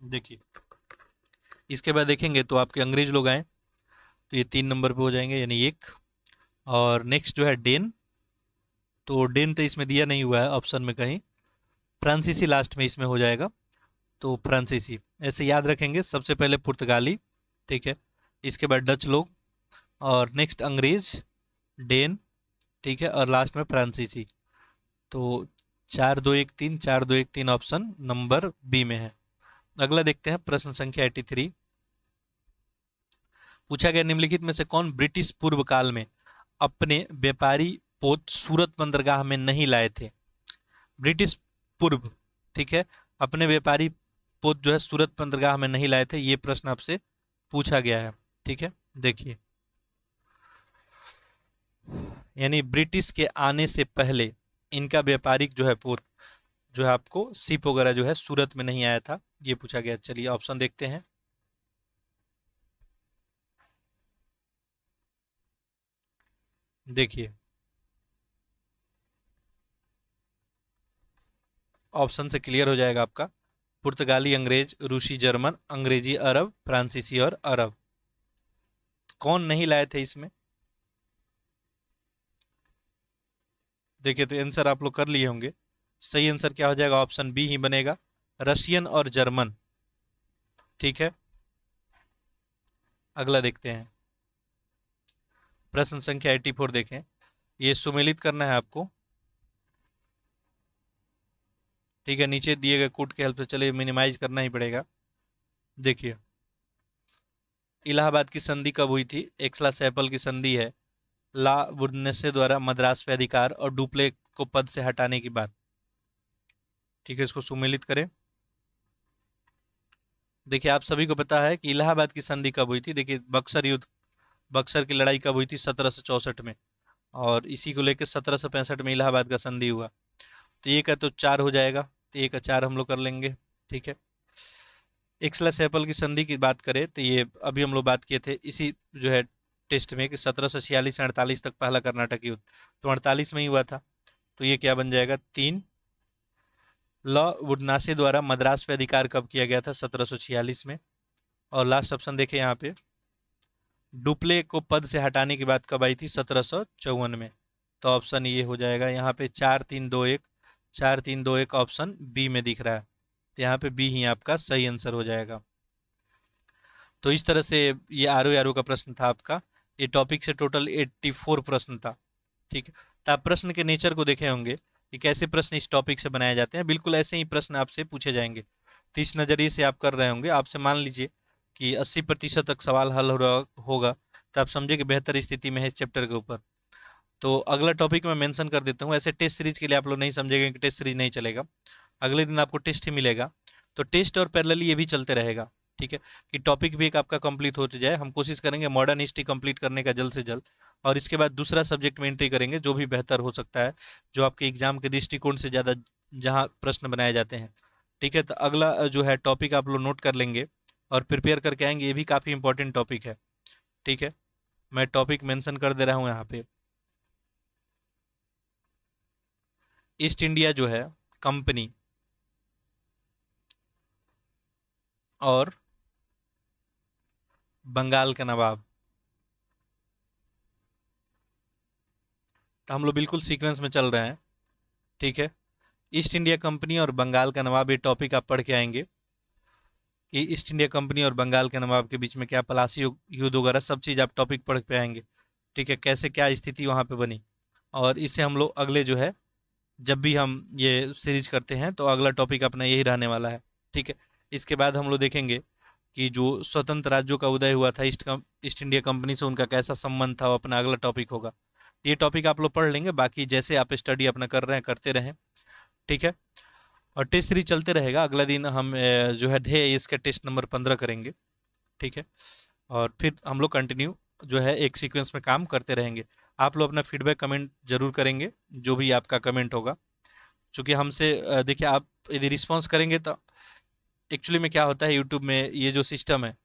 देखिए इसके बाद देखेंगे तो आपके अंग्रेज लोग आए, तो ये 3 नंबर पे हो जाएंगे, यानी 1। और नेक्स्ट जो है डेन, तो डेन तो इसमें दिया नहीं हुआ है ऑप्शन में कहीं। फ्रांसीसी लास्ट में इसमें हो जाएगा, तो फ्रांसीसी ऐसे याद रखेंगे। सबसे पहले पुर्तगाली, ठीक है, इसके बाद डच लोग, और नेक्स्ट अंग्रेज, डेन, ठीक है, और लास्ट में फ्रांसीसी। तो 4 2 1 3, 4 2 1 3 ऑप्शन नंबर बी में है। अगला देखते हैं प्रश्न संख्या 83। पूछा गया निम्नलिखित में से कौन ब्रिटिश पूर्व काल में अपने व्यापारी पोत सूरत बंदरगाह में नहीं लाए थे? ब्रिटिश पूर्व, ठीक है, अपने व्यापारी पोत जो है सूरत बंदरगाह में नहीं लाए थे, ये प्रश्न आपसे पूछा गया है। ठीक है, देखिए यानी ब्रिटिश के आने से पहले इनका व्यापारिक जो है पोत जो है आपको शिप वगैरह जो है सूरत में नहीं आया था, ये पूछा गया। चलिए ऑप्शन देखते हैं। देखिए ऑप्शन से क्लियर हो जाएगा आपका, पुर्तगाली, अंग्रेज, रूसी, जर्मन, अंग्रेजी, अरब, फ्रांसीसी और अरब। कौन नहीं लाए थे इसमें? देखिए तो आंसर आप लोग कर लिए होंगे। सही आंसर क्या हो जाएगा, ऑप्शन बी ही बनेगा, रशियन और जर्मन। ठीक है, अगला देखते हैं प्रश्न संख्या 84। देखें, ये सुमेलित करना है आपको। ठीक है, नीचे दिए गए कोड के हेल्प से, चलिए मिनिमाइज करना ही पड़ेगा। देखिए इलाहाबाद की संधि कब हुई थी? एक्सला सैपल की संधि है ला वुडनेसे द्वारा मद्रास पे अधिकार और डुप्ले को पद से हटाने की बात। ठीक है, इसको सुमेलित करें। देखिए आप सभी को पता है कि इलाहाबाद की संधि कब हुई थी। देखिए बक्सर युद्ध, बक्सर की लड़ाई कब हुई थी? 1764 में, और इसी को लेकर 1765 में इलाहाबाद का संधि हुआ। तो ये का तो 4 हो जाएगा, तो ये का 4 हम लोग कर लेंगे। ठीक है, एक्सला सैपल की संधि की बात करें तो ये अभी हम लोग बात किए थे इसी जो है टेस्ट में कि 1746 से 48 तक पहला कर्नाटक युद्ध, तो 48 में ही हुआ था। तो ये क्या बन जाएगा? 3। लॉ वुडनासे द्वारा मद्रास पे अधिकार कब किया गया था? 1746 में। और लास्ट ऑप्शन देखें यहाँ पे, डुप्ले को पद से हटाने की बात कब आई थी? 1754 में। तो ऑप्शन ये हो जाएगा यहाँ पे 4 3 2 1, 4 3 2 1 ऑप्शन बी में दिख रहा है, तो यहाँ पे बी ही आपका सही आंसर हो जाएगा। तो इस तरह से ये आर का प्रश्न था आपका। ये टॉपिक से टोटल 84 प्रश्न था। ठीक है, तो आप प्रश्न के नेचर को देखे होंगे कि कैसे प्रश्न इस टॉपिक से बनाए जाते हैं, बिल्कुल ऐसे ही प्रश्न आपसे पूछे जाएंगे। तो इस नज़रिए से आप कर रहे होंगे। आपसे मान लीजिए कि 80% तक सवाल हल हो रहा होगा, तो आप समझे कि बेहतर स्थिति में है इस चैप्टर के ऊपर। तो अगला टॉपिक मैं मेंशन कर देता हूँ। ऐसे टेस्ट सीरीज के लिए आप लोग नहीं समझेंगे कि टेस्ट सीरीज नहीं चलेगा, अगले दिन आपको टेस्ट ही मिलेगा। तो टेस्ट और पैरेलली ये भी चलते रहेगा, ठीक है, कि टॉपिक भी एक आपका कंप्लीट होते जाए। हम कोशिश करेंगे मॉडर्न हिस्ट्री कंप्लीट करने का जल्द से जल्द, और इसके बाद दूसरा सब्जेक्ट में एंट्री करेंगे जो भी बेहतर हो सकता है, जो आपके एग्जाम के दृष्टिकोण से ज़्यादा जहाँ प्रश्न बनाए जाते हैं। ठीक है, तो अगला जो है टॉपिक आप लोग नोट कर लेंगे और प्रिपेयर करके आएंगे, ये भी काफ़ी इंपॉर्टेंट टॉपिक है। ठीक है, मैं टॉपिक मेंशन कर दे रहा हूँ यहाँ पे। ईस्ट इंडिया जो है कंपनी और बंगाल का नवाब, तो हम लोग बिल्कुल सीक्वेंस में चल रहे हैं। ठीक है, ईस्ट इंडिया कंपनी और बंगाल का नवाब, ये टॉपिक आप पढ़ के आएंगे कि ईस्ट इंडिया कंपनी और बंगाल के नवाब के बीच में क्या पलासी युद्ध वगैरह सब चीज़ आप टॉपिक पढ़ के आएंगे। ठीक है, कैसे क्या स्थिति वहाँ पे बनी, और इससे हम लोग अगले जो है जब भी हम ये सीरीज करते हैं तो अगला टॉपिक अपना यही रहने वाला है। ठीक है, इसके बाद हम लोग देखेंगे कि जो स्वतंत्र राज्यों का उदय हुआ था ईस्ट इंडिया कंपनी से, उनका कैसा संबंध था, वो अपना अगला टॉपिक होगा। ये टॉपिक आप लोग पढ़ लेंगे, बाकी जैसे आप स्टडी अपना कर रहे हैं करते रहें। ठीक है, और टेस्ट सीरीज चलते रहेगा। अगला दिन हम जो है ढे इसका टेस्ट नंबर 15 करेंगे। ठीक है, और फिर हम लोग कंटिन्यू जो है एक सीक्वेंस में काम करते रहेंगे। आप लोग अपना फीडबैक कमेंट जरूर करेंगे, जो भी आपका कमेंट होगा, क्योंकि हमसे देखिए आप यदि रिस्पॉन्स करेंगे तो एक्चुअली में क्या होता है यूट्यूब में ये जो सिस्टम है,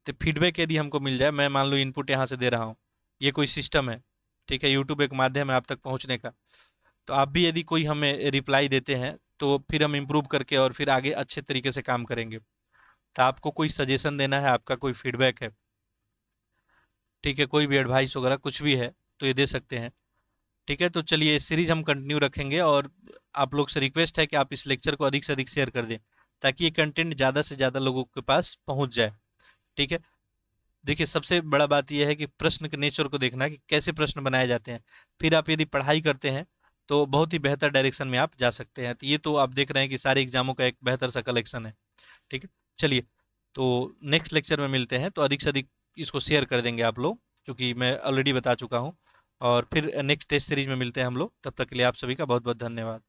तो फीडबैक यदि हमको मिल जाए, मैं मान लो इनपुट यहाँ से दे रहा हूँ, ये कोई सिस्टम है। ठीक है, यूट्यूब एक माध्यम है आप तक पहुँचने का, तो आप भी यदि कोई हमें रिप्लाई देते हैं तो फिर हम इम्प्रूव करके और फिर आगे अच्छे तरीके से काम करेंगे। तो आपको कोई सजेशन देना है, आपका कोई फीडबैक है, ठीक है, कोई भी एडवाइस वगैरह कुछ भी है तो ये दे सकते हैं। ठीक है, तो चलिए इस सीरीज हम कंटिन्यू रखेंगे, और आप लोग से रिक्वेस्ट है कि आप इस लेक्चर को अधिक से अधिक शेयर कर दें, ताकि ये कंटेंट ज़्यादा से ज़्यादा लोगों के पास पहुंच जाए। ठीक है, देखिए सबसे बड़ा बात यह है कि प्रश्न के नेचर को देखना कि कैसे प्रश्न बनाए जाते हैं, फिर आप यदि पढ़ाई करते हैं तो बहुत ही बेहतर डायरेक्शन में आप जा सकते हैं। तो ये तो आप देख रहे हैं कि सारे एग्जामों का एक बेहतर सा कलेक्शन है। ठीक है, चलिए, तो नेक्स्ट लेक्चर में मिलते हैं, तो अधिक से अधिक इसको शेयर कर देंगे आप लोग, क्योंकि मैं ऑलरेडी बता चुका हूँ। और फिर नेक्स्ट टेस्ट सीरीज में मिलते हैं हम लोग, तब तक के लिए आप सभी का बहुत बहुत धन्यवाद।